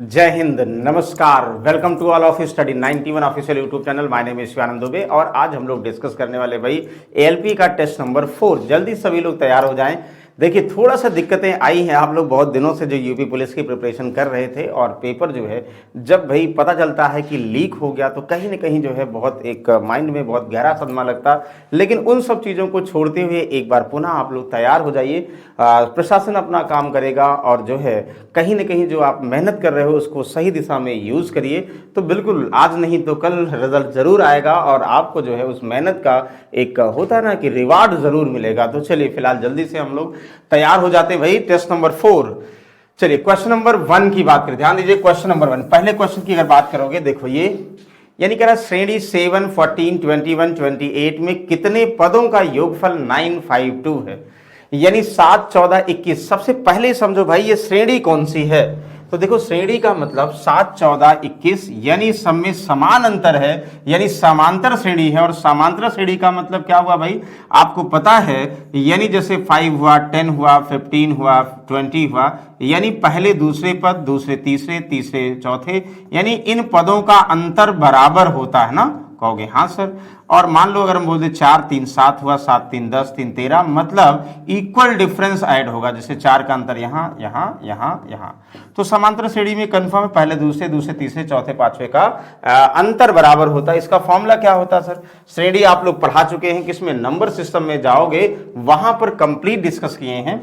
जय हिंद, नमस्कार। Welcome to all of study 91 official YouTube channel. My name is Shivanand Dubey और आज हम लोग डिस्कस करने वाले भाई एएलपी का टेस्ट नंबर 4। जल्दी सभी लोग तैयार हो जाएं। देखिए थोड़ा सा दिक्कतें आई हैं, आप लोग बहुत दिनों से जो यूपी पुलिस की प्रिपरेशन कर रहे थे और पेपर जो है जब भाई पता चलता है कि लीक हो गया तो कहीं ना कहीं जो है बहुत एक माइंड में बहुत गहरा सदमा लगता। लेकिन उन सब चीज़ों को छोड़ते हुए एक बार पुनः आप लोग तैयार हो जाइए। प्रशासन अपना काम करेगा और जो है कहीं ना कहीं जो आप मेहनत कर रहे हो उसको सही दिशा में यूज़ करिए तो बिल्कुल आज नहीं तो कल रिजल्ट ज़रूर आएगा और आपको जो है उस मेहनत का एक होता है ना कि रिवार्ड ज़रूर मिलेगा। तो चलिए फिलहाल जल्दी से हम लोग तैयार हो जाते हैं भाई टेस्ट नंबर 4। चलिए क्वेश्चन नंबर 1 की बात करें। ध्यान दीजिए क्वेश्चन नंबर 1, पहले क्वेश्चन की अगर बात करोगे देखो ये यानी कह रहा श्रेणी 7, 14, 21, 28 में कितने पदों का योगफल 952 है। यानी 7, 14, 21। सबसे पहले समझो भाई ये श्रेणी कौन सी है। तो देखो श्रेणी का मतलब 7, 14, 21 यानी सब में समान अंतर है, यानी समांतर श्रेणी है। और समांतर श्रेणी का मतलब क्या हुआ भाई, आपको पता है। यानी जैसे 5 हुआ, 10 हुआ, 15 हुआ, 20 हुआ, यानी पहले दूसरे पद, दूसरे तीसरे, तीसरे चौथे, यानी इन पदों का अंतर बराबर होता है ना। कहोगे हाँ सर। और मान लो अगर हम बोलते 4, 3, 7 हुआ, 7, 3, 10, 3, 13, मतलब इक्वल डिफरेंस ऐड होगा। जैसे 4 का अंतर यहाँ यहाँ यहाँ यहाँ, तो समांतर श्रेणी में कंफर्म है पहले दूसरे, दूसरे तीसरे, चौथे पांचवे का अंतर बराबर होता है। इसका फॉर्मूला क्या होता है सर। श्रेणी आप लोग पढ़ा चुके हैं, किसमें नंबर सिस्टम में जाओगे वहां पर कंप्लीट डिस्कस किए हैं।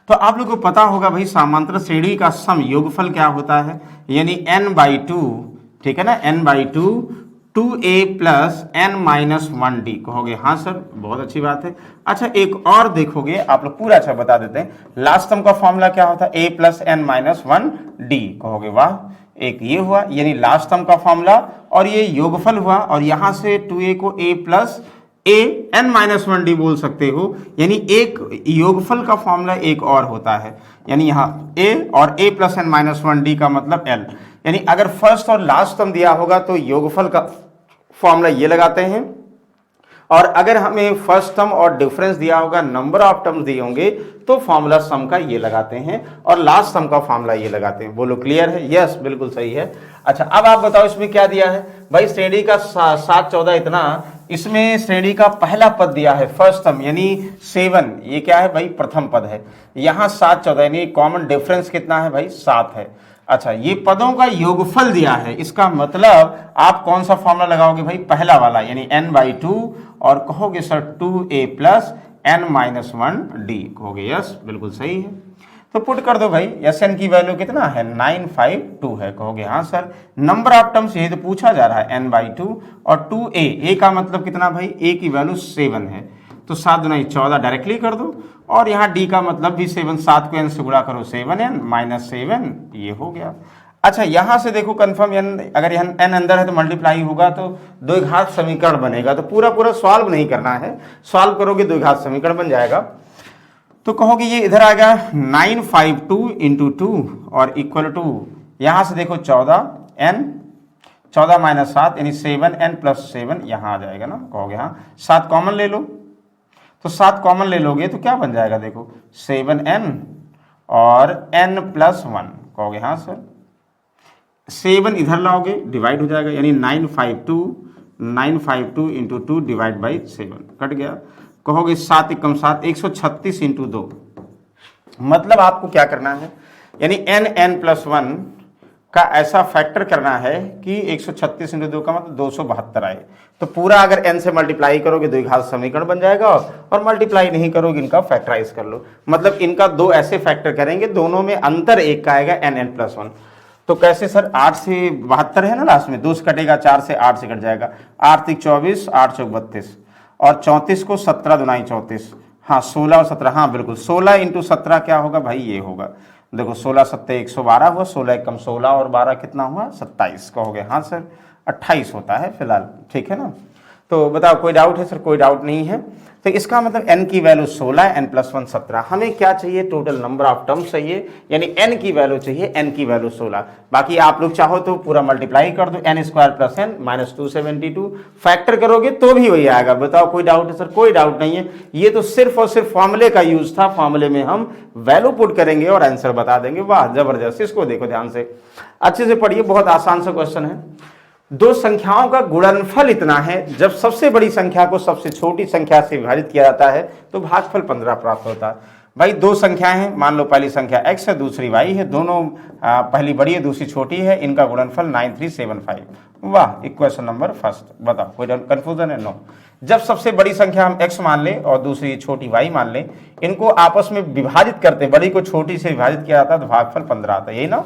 तो आप लोग को पता होगा भाई समांतर श्रेणी का सम योगफल क्या होता है, यानी n/2, ठीक है ना, n/2 2a प्लस n-1d। कहोगे हाँ सर, बहुत अच्छी बात है। अच्छा एक और देखोगे आप लोग पूरा अच्छा बता देते हैं। लास्ट टर्म का फॉर्मूला क्या होता है, a प्लस n-1d। कहोगे वाह, एक ये हुआ यानी लास्ट टर्म का फॉर्मूला, और ये योगफल हुआ। और यहां से 2a को a प्लस a n-1d बोल सकते हो। यानी एक योगफल का फॉर्मूला एक और होता है, यानी यहाँ a और a प्लस n-1d का मतलब l। यानी अगर फर्स्ट और लास्ट टर्म दिया होगा तो योगफल का फॉर्मूला ये लगाते हैं, और अगर हमें फर्स्ट टर्म और डिफरेंस दिया होगा, नंबर ऑफ टर्म्स दिए होंगे, तो फॉर्मूला सम का ये लगाते हैं और लास्ट टर्म का फॉर्मूला ये लगाते हैं। बोलो क्लियर है। यस बिल्कुल सही है। अच्छा अब आप बताओ इसमें क्या दिया है भाई। श्रेणी का 7, 14 इतना, इसमें श्रेणी का पहला पद दिया है फर्स्ट टर्म यानी 7, ये क्या है भाई प्रथम पद है। यहाँ 7, 14 यानी कॉमन डिफरेंस कितना है भाई 7 है। अच्छा ये पदों का योगफल दिया है, इसका मतलब आप कौन सा फॉर्मूला लगाओगे भाई, पहला वाला यानी n/2, और कहोगे सर 2a प्लस n-1d। कहोगे यस बिल्कुल सही है। तो पुट कर दो भाई, Sn की वैल्यू कितना है 952 है। कहोगे हाँ सर। नंबर ऑफ टर्म्स यही तो पूछा जा रहा है n/2, और 2a का मतलब कितना भाई, a की वैल्यू 7 है, तो 7 दूनी 14 डायरेक्टली कर दो। और यहाँ d का मतलब भी 7, 7 को n से गुणा करो 7n माइनस 7, ये हो गया। अच्छा यहाँ से देखो कंफर्म n, अगर यहाँ n अंदर है तो मल्टीप्लाई होगा तो द्विघात समीकरण बनेगा। तो पूरा पूरा सॉल्व नहीं करना है, सॉल्व करोगे द्विघात समीकरण बन जाएगा। तो कहोगे ये इधर आ गया 952 इंटू 2 और इक्वल टू यहाँ से देखो 14n, 14 माइनस 7 यानी 7n प्लस 7 यहाँ आ जाएगा ना। कहोगे हाँ। 7 कॉमन ले लो, तो 7 कॉमन ले लोगे तो क्या बन जाएगा देखो 7n और n प्लस 1। कहोगे हाँ सर। 7 इधर लाओगे डिवाइड हो जाएगा, यानी 952 इंटू 2 डिवाइड बाई 7 कट गया। कहोगे 7 एकम 7, 136 इंटू 2। मतलब आपको क्या करना है, यानी n प्लस 1 का ऐसा फैक्टर करना है कि 136 इंटू 2 का मतलब 272 आए। तो पूरा अगर n से मल्टीप्लाई करोगे द्विघात समीकरण बन जाएगा, और मल्टीप्लाई नहीं करोगे इनका फैक्टराइज कर लो। मतलब इनका दो ऐसे फैक्टर करेंगे, दोनों में अंतर एक का आएगा n प्लस 1। तो कैसे सर, 8 से 72 है ना, लास्ट में 2 से कटेगा, 4 से 8 से कट जाएगा, 8 3 24, 8 चौक 32, और 34 को 17 दुनाई 34, हाँ 16 और 17, हाँ बिल्कुल 16 इंटू 17 क्या होगा भाई, ये होगा। देखो 16 7 112 हुआ, 16 एकम 16 और 12 कितना हुआ 27। कहोगे हाँ सर 28 होता है फिलहाल, ठीक है ना। तो बताओ कोई डाउट है सर? कोई डाउट नहीं है। तो इसका मतलब n की वैल्यू 16, n प्लस 1 17। हमें क्या चाहिए? टोटल नंबर ऑफ टर्म्स चाहिए, यानी n की वैल्यू चाहिए, n की वैल्यू 16। बाकी आप लोग चाहो तो पूरा मल्टीप्लाई कर दो, n square plus n minus 272, factor करोगे तो भी वही आएगा। बताओ कोई डाउट है सर? कोई डाउट नहीं है। ये तो सिर्फ और सिर्फ फॉर्मूले का यूज था, फॉर्मूले में हम वैल्यू पुट करेंगे और आंसर बता देंगे। वाह जबरदस्त। इसको देखो ध्यान से, अच्छे से पढ़िए, बहुत आसान सा क्वेश्चन है। दो संख्याओं का गुणनफल इतना है, जब सबसे बड़ी संख्या को सबसे छोटी संख्या से विभाजित किया जाता है तो भागफल 15 प्राप्त होता है। भाई दो संख्याएं हैं, मान लो पहली संख्या x है, दूसरी y है, दोनों पहली बड़ी है, दूसरी छोटी है, इनका गुणनफल 9375। वाह, इक्वेशन नंबर फर्स्ट। बताओ कोई कंफ्यूजन है? नो। जब सबसे बड़ी संख्या हम x मान लें और दूसरी छोटी y मान लें, इनको आपस में विभाजित करते, बड़ी को छोटी से विभाजित किया जाता है तो भागफल 15 आता है। यही ना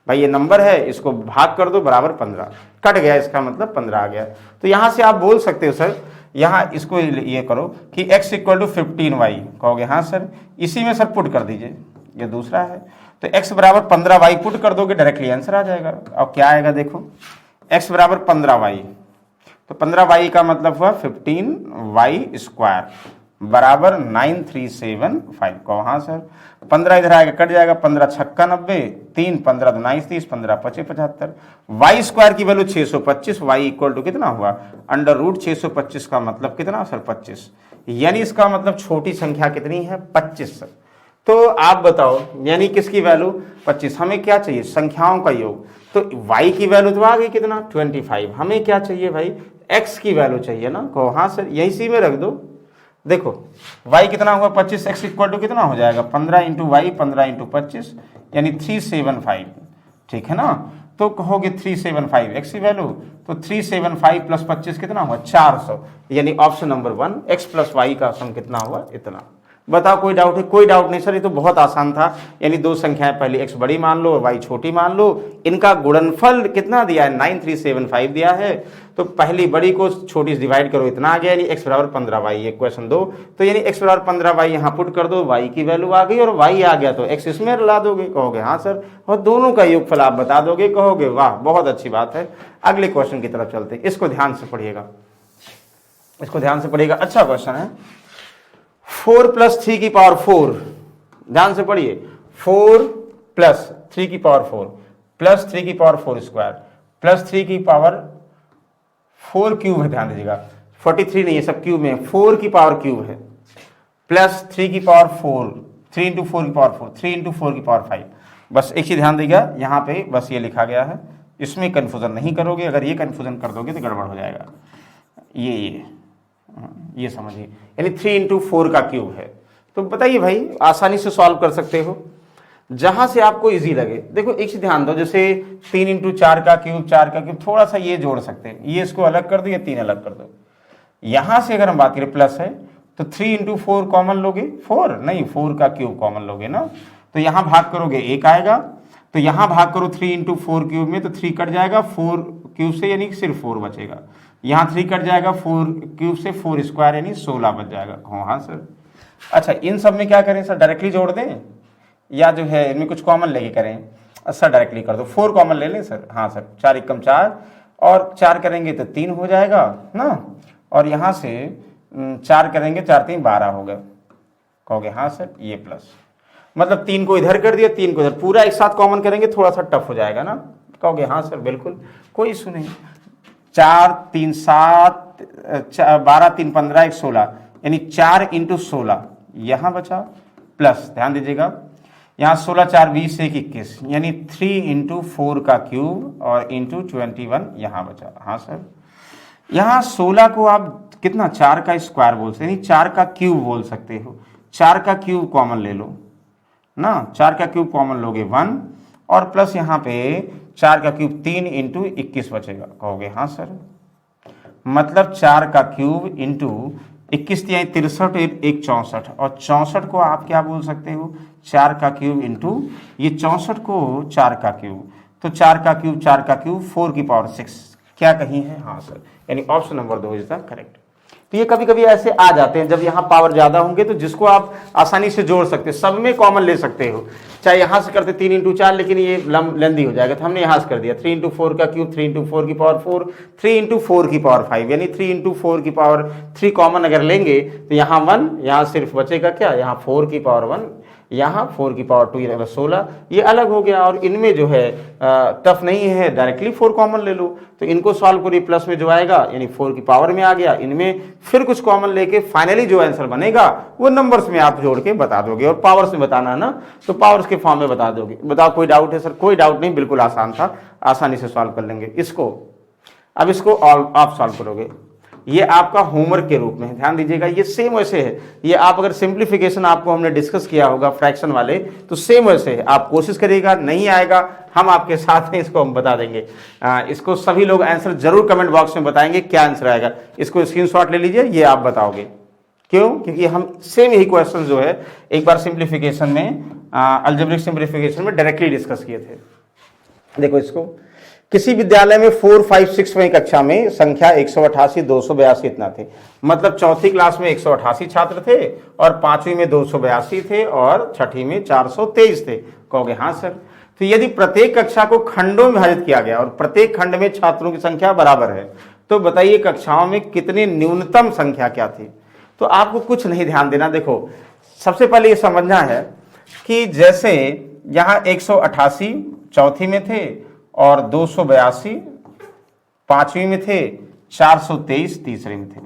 भाई, ये नंबर है, इसको भाग कर दो बराबर 15, कट गया, इसका मतलब 15 आ गया। तो यहां से आप बोल सकते हो सर, यहां इसको ये करो कि x इक्वल टू 15y, कहोगे हाँ सर। इसी में सर पुट कर दीजिए, ये दूसरा है, तो x बराबर 15y पुट कर दोगे, डायरेक्टली आंसर आ जाएगा। अब क्या आएगा देखो, x बराबर 15y, तो 15y का मतलब हुआ 15y स्क्वायर बराबर 9375। कहो हाँ सर। 15 इधर आएगा, कट जाएगा, 15 छक्का 90, 3 15 तो 29 30, 15 25 75। वाई स्क्वायर की वैल्यू 625, वाई इक्वल टू कितना हुआ? अंडर रूट 625 का मतलब कितना सर? 25। यानी इसका मतलब छोटी संख्या कितनी है? 25 सर। तो आप बताओ, यानी किसकी वैल्यू 25? हमें क्या चाहिए? संख्याओं का योग। तो y की वैल्यू तो आ गई कितना? 25। हमें क्या चाहिए भाई? x की वैल्यू चाहिए ना। कहो हाँ सर, यही सी में रख दो। देखो y कितना हुआ? 25, x इक्वल टू कितना हो जाएगा? 15 इंटू वाई, 15 इंटू 25, यानी 375। ठीक है ना? तो कहोगे 375 x की वैल्यू, तो 375 प्लस 25 कितना हुआ? 400। यानी option number 1, x plus Y का सम कितना हुआ? इतना। बताओ कोई डाउट है? कोई डाउट नहीं सर, ये तो बहुत आसान था। यानी दो संख्याएं, पहले x बड़ी मान लो और y छोटी मान लो, इनका गुणनफल कितना दिया है? 9375 दिया है। तो पहली बड़ी को छोटी से डिवाइड करो, इतना आ गया, यानी x बराबर 15y। ये क्वेश्चन 2। तो यानी x बराबर 15y यहाँ पुट कर दो, y की वैल्यू आ गई और y आ गया तो x इसमें ला दोगे। कहोगे हाँ सर, और दोनों का योगफल आप बता दोगे। कहोगे वाह बहुत अच्छी बात है। अगले क्वेश्चन की तरफ चलते, इसको ध्यान से पढ़िएगा, इसको ध्यान से पढ़िएगा। अच्छा क्वेश्चन है। 4 प्लस 3 की पावर 4, ध्यान से पढ़िए। 4 प्लस 3 की पावर 4 प्लस 3 की पावर 4 स्क्वायर प्लस 3 की पावर 4 क्यूब है। ध्यान दीजिएगा, 43 नहीं है, सब क्यूब में, 4 की पावर क्यूब है, प्लस 3 की पावर 4, 3 इंटू 4 की पावर 4, 3 इंटू 4 की पावर 5। बस एक चीज ध्यान दीजिएगा, यहाँ पे बस ये लिखा गया है, इसमें कन्फ्यूजन नहीं करोगे। अगर ये कन्फ्यूजन कर दोगे तो गड़बड़ हो जाएगा। ये समझिए, यानी 3 इंटू 4 का क्यूब है। तो बताइए भाई, आसानी से सॉल्व कर सकते हो जहां से आपको इजी लगे। देखो एक चीज ध्यान दो, जैसे 3 इंटू 4 का क्यूब, 4 का क्यूब, थोड़ा सा ये जोड़ सकते हैं, ये इसको अलग कर दो, ये 3 अलग कर दो। यहां से अगर हम बात करें प्लस है तो 3 इंटू 4 कॉमन लोगे, 4 नहीं, 4 का क्यूब कॉमन लोगे ना, तो यहां भाग करोगे 1 आएगा, तो यहां भाग करो 3 इंटू 4 क्यूब में, तो 3 कट जाएगा 4 क्यूब से, यानी सिर्फ 4 बचेगा। यहाँ 3 कट जाएगा 4 क्यूब से, 4 स्क्वायर यानी 16 बच जाएगा। हाँ सर। अच्छा, इन सब में क्या करें सर? डायरेक्टली जोड़ दें या जो है इनमें कुछ कॉमन लेके करें? सर डायरेक्टली कर दो, 4 कॉमन ले लें सर। हाँ सर, 4 एकम 4 और 4 करेंगे तो 3 हो जाएगा ना, और यहाँ से 4 करेंगे, 4 3 12 होगा। कहोगे हाँ सर, ये प्लस, मतलब 3 को इधर कर दिया, 3 को इधर, पूरा एक साथ कॉमन करेंगे थोड़ा सा टफ हो जाएगा ना। कहोगे हाँ सर बिल्कुल, कोई इशू नहीं। 4 3 7, 12 3 15, 1 16, यानी 4 इंटू 16 यहाँ बचा, प्लस ध्यान दीजिएगा यहाँ 16 4 20 1 21, यानी 3 इंटू 4 का क्यूब और इंटू 21 यहाँ बचा। हाँ सर, यहाँ 16 को आप कितना, 4 का स्क्वायर बोल सकते, यानी 4 का क्यूब बोल सकते हो। 4 का क्यूब कॉमन ले लो ना, 4 का क्यूब कॉमन लोगे 1, और प्लस यहाँ पे 4 का क्यूब 3 इंटू 21 बचेगा। कहोगे हाँ सर, मतलब 4 का क्यूब इंटू 21 यानी 63, 1 64, और 64 को आप क्या बोल सकते हो? 4 का क्यूब इंटू ये 64 को 4 का क्यूब, तो 4 का क्यूब 4 का क्यूब 4 की पावर 6, क्या कहीं है? हाँ सर, यानी option number 2 is the correct. तो ये कभी कभी ऐसे आ जाते हैं जब यहाँ पावर ज्यादा होंगे, तो जिसको आप आसानी से जोड़ सकते हैं, सब में कॉमन ले सकते हो। चाहे यहाँ से करते 3 × 4, लेकिन ये लेंदी हो जाएगा, तो हमने यहाँ से कर दिया 3 × 4 का क्यूब, 3 × 4 की पावर 4, 3 × 4 की पावर 5, यानी 3 × 4 की पावर 3 कॉमन अगर लेंगे तो यहाँ 1, यहाँ सिर्फ बचेगा क्या, यहाँ 4 की पावर 1, यहाँ 4 की पावर 2, 16, ये अलग हो गया। और इनमें जो है टफ नहीं है, डायरेक्टली 4 कॉमन ले लो, तो इनको सॉल्व करिए, प्लस में जो आएगा यानी 4 की पावर में आ गया, इनमें फिर कुछ कॉमन लेके फाइनली जो आंसर बनेगा वो नंबर्स में आप जोड़ के बता दोगे, और पावर्स में बताना है ना तो पावर्स के फॉर्म में बता दोगे। बताओ कोई डाउट है सर? कोई डाउट नहीं, बिल्कुल आसान था, आसानी से सॉल्व कर लेंगे इसको। अब इसको आप सॉल्व करोगे, ये आपका होमवर्क के रूप में है, ध्यान दीजिएगा। ये सेम वैसे है, ये आप अगर सिंप्लीफिकेशन आपको हमने डिस्कस किया होगा फ्रैक्शन वाले, तो सेम वैसे है, आप कोशिश करिएगा, नहीं आएगा हम आपके साथ हैं, इसको हम बता देंगे। इसको सभी लोग आंसर जरूर कमेंट बॉक्स में बताएंगे क्या आंसर आएगा। इसको स्क्रीनशॉट ले लीजिए, ये आप बताओगे क्यों, क्योंकि हम सेम यही क्वेश्चन जो है एक बार सिंप्लीफिकेशन में, अलजेब्रिक सिंप्लीफिकेशन में डायरेक्टली डिस्कस किए थे। देखो इसको, किसी विद्यालय में 4, 5, 6वीं कक्षा में संख्या 188, 282 इतना थे, मतलब चौथी क्लास में 188 छात्र थे और 5वीं में 282 थे और छठी में 423 थे। कहोगे हाँ सर। तो यदि प्रत्येक कक्षा को खंडों में विभाजित किया गया और प्रत्येक खंड में छात्रों की संख्या बराबर है, तो बताइए कक्षाओं में कितनी न्यूनतम संख्या क्या थी। तो आपको कुछ नहीं ध्यान देना। देखो सबसे पहले ये समझना है कि जैसे यहाँ 188 चौथी में थे और 282 5वीं में थे, 423 तीसरे में थे।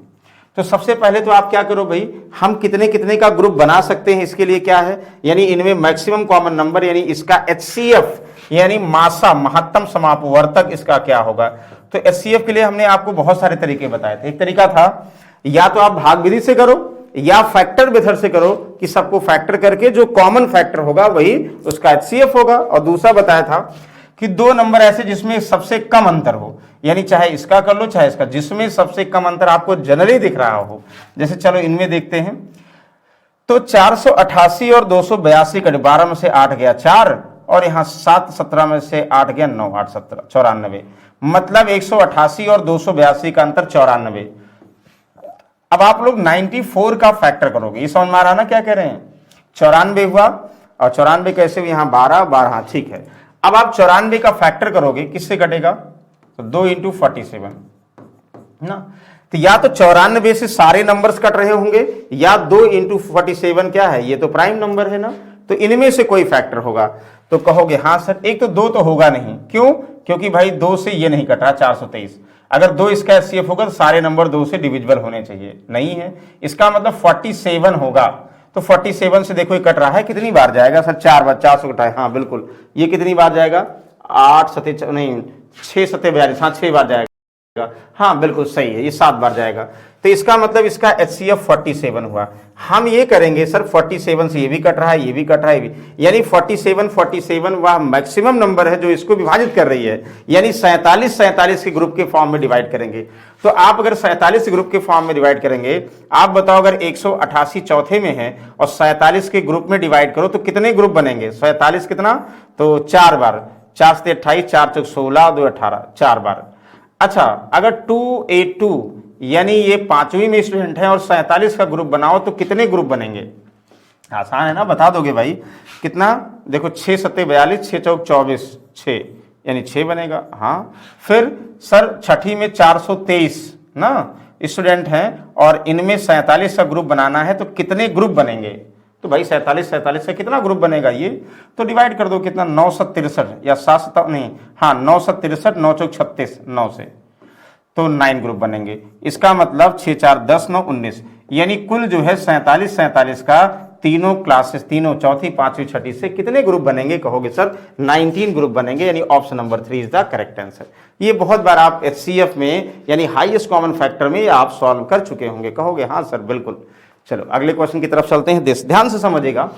तो सबसे पहले तो आप क्या करो भाई, हम कितने कितने का ग्रुप बना सकते हैं, इसके लिए क्या है, यानी इनमें मैक्सिमम कॉमन नंबर, यानी इसका HCF यानी मासा महत्तम समापवर्तक इसका क्या होगा। तो HCF के लिए हमने आपको बहुत सारे तरीके बताए थे। एक तरीका था या तो आप भाग विधि से करो या फैक्टर मेथड से करो, कि सबको फैक्टर करके जो कॉमन फैक्टर होगा वही उसका HCF होगा। और दूसरा बताया था कि 2 नंबर ऐसे जिसमें सबसे कम अंतर हो, यानी चाहे इसका कर लो चाहे इसका, जिसमें सबसे कम अंतर आपको जनरली दिख रहा हो। जैसे चलो इनमें देखते हैं, तो 488 और 282 का 12 में से 8 गया 4, और यहाँ 7 17 में से 8 गया 9, 8 17 94, मतलब 188 और 282 का अंतर 94। अब आप लोग 94 का फैक्टर करोगे, ये समझ में आ रहा ना क्या कह रहे हैं। 94 हुआ, और 94 कैसे हुआ, यहाँ 12 12, हाँ ठीक है। अब आप 94 का फैक्टर करोगे, किससे कटेगा, तो 2 × 47 ना। तो या तो 94 से सारे नंबर्स कट रहे होंगे, या 2 × 47 क्या है, ये तो प्राइम नंबर है ना, तो इनमें से कोई फैक्टर होगा। तो कहोगे हाँ सर, एक तो 2 तो होगा नहीं, क्यों, क्योंकि भाई 2 से ये नहीं कट रहा 423। अगर 2 इसका HCF होगा तो सारे नंबर 2 से डिविजिबल होने चाहिए, नहीं है, इसका मतलब 47 होगा। तो 47 से देखो ये कट रहा है, कितनी बार जाएगा सर, 4 बार, 400 कटाए, हाँ बिल्कुल, ये कितनी बार जाएगा, 8 7 नहीं 6 7 42, हाँ 6 बार जाएगा, हाँ बिल्कुल सही है, ये 7 बार जाएगा। तो इसका मतलब इसका HCF 47 हुआ। हम ये करेंगे सर 47 से ये भी कट रहा है, ये भी कट रहा है, यानी 47 वह मैक्सिमम नंबर है जो इसको विभाजित कर रही है, यानी 47 के ग्रुप के फॉर्म में डिवाइड करेंगे। तो आप अगर 47 ग्रुप के फॉर्म में डिवाइड करेंगे, आप बताओ अगर 188 चौथे में है और 47 के ग्रुप में डिवाइड करो तो कितने ग्रुप बनेंगे, 47 कितना, तो 4 बार, 4 से 28, 4 चौक 16, 2 18, 4 बार। अच्छा अगर 2A2 यानी ये 5वीं में स्टूडेंट है और 47 का ग्रुप बनाओ तो कितने ग्रुप बनेंगे, आसान है ना, बता दोगे भाई कितना। देखो 6 7 42, 6 चौक 24, 6 यानी 6 बनेगा, हाँ। फिर सर छठी में 423 ना स्टूडेंट हैं और इनमें 47 का ग्रुप बनाना है तो कितने ग्रुप बनेंगे, तो भाई 47 से कितना ग्रुप बनेगा, ये तो डिवाइड कर दो, कितना 963 या 7 नहीं, हाँ 963, 9 चौक 36, 9 से, तो 9 ग्रुप बनेंगे। इसका मतलब 6 4 10 9 19, यानी कुल जो है 47 का तीनों क्लासेस, तीनों चौथी 5वीं 6ठी से कितने ग्रुप बनेंगे, कहोगे सर 19 ग्रुप बनेंगे, यानी option number 3 is the correct answer. ये बहुत बार आप HCF में यानी हाईएस्ट कॉमन फैक्टर में आप सॉल्व कर चुके होंगे, कहोगे हाँ सर बिल्कुल। चलो अगले क्वेश्चन की तरफ चलते हैं, ध्यान से समझिएगा।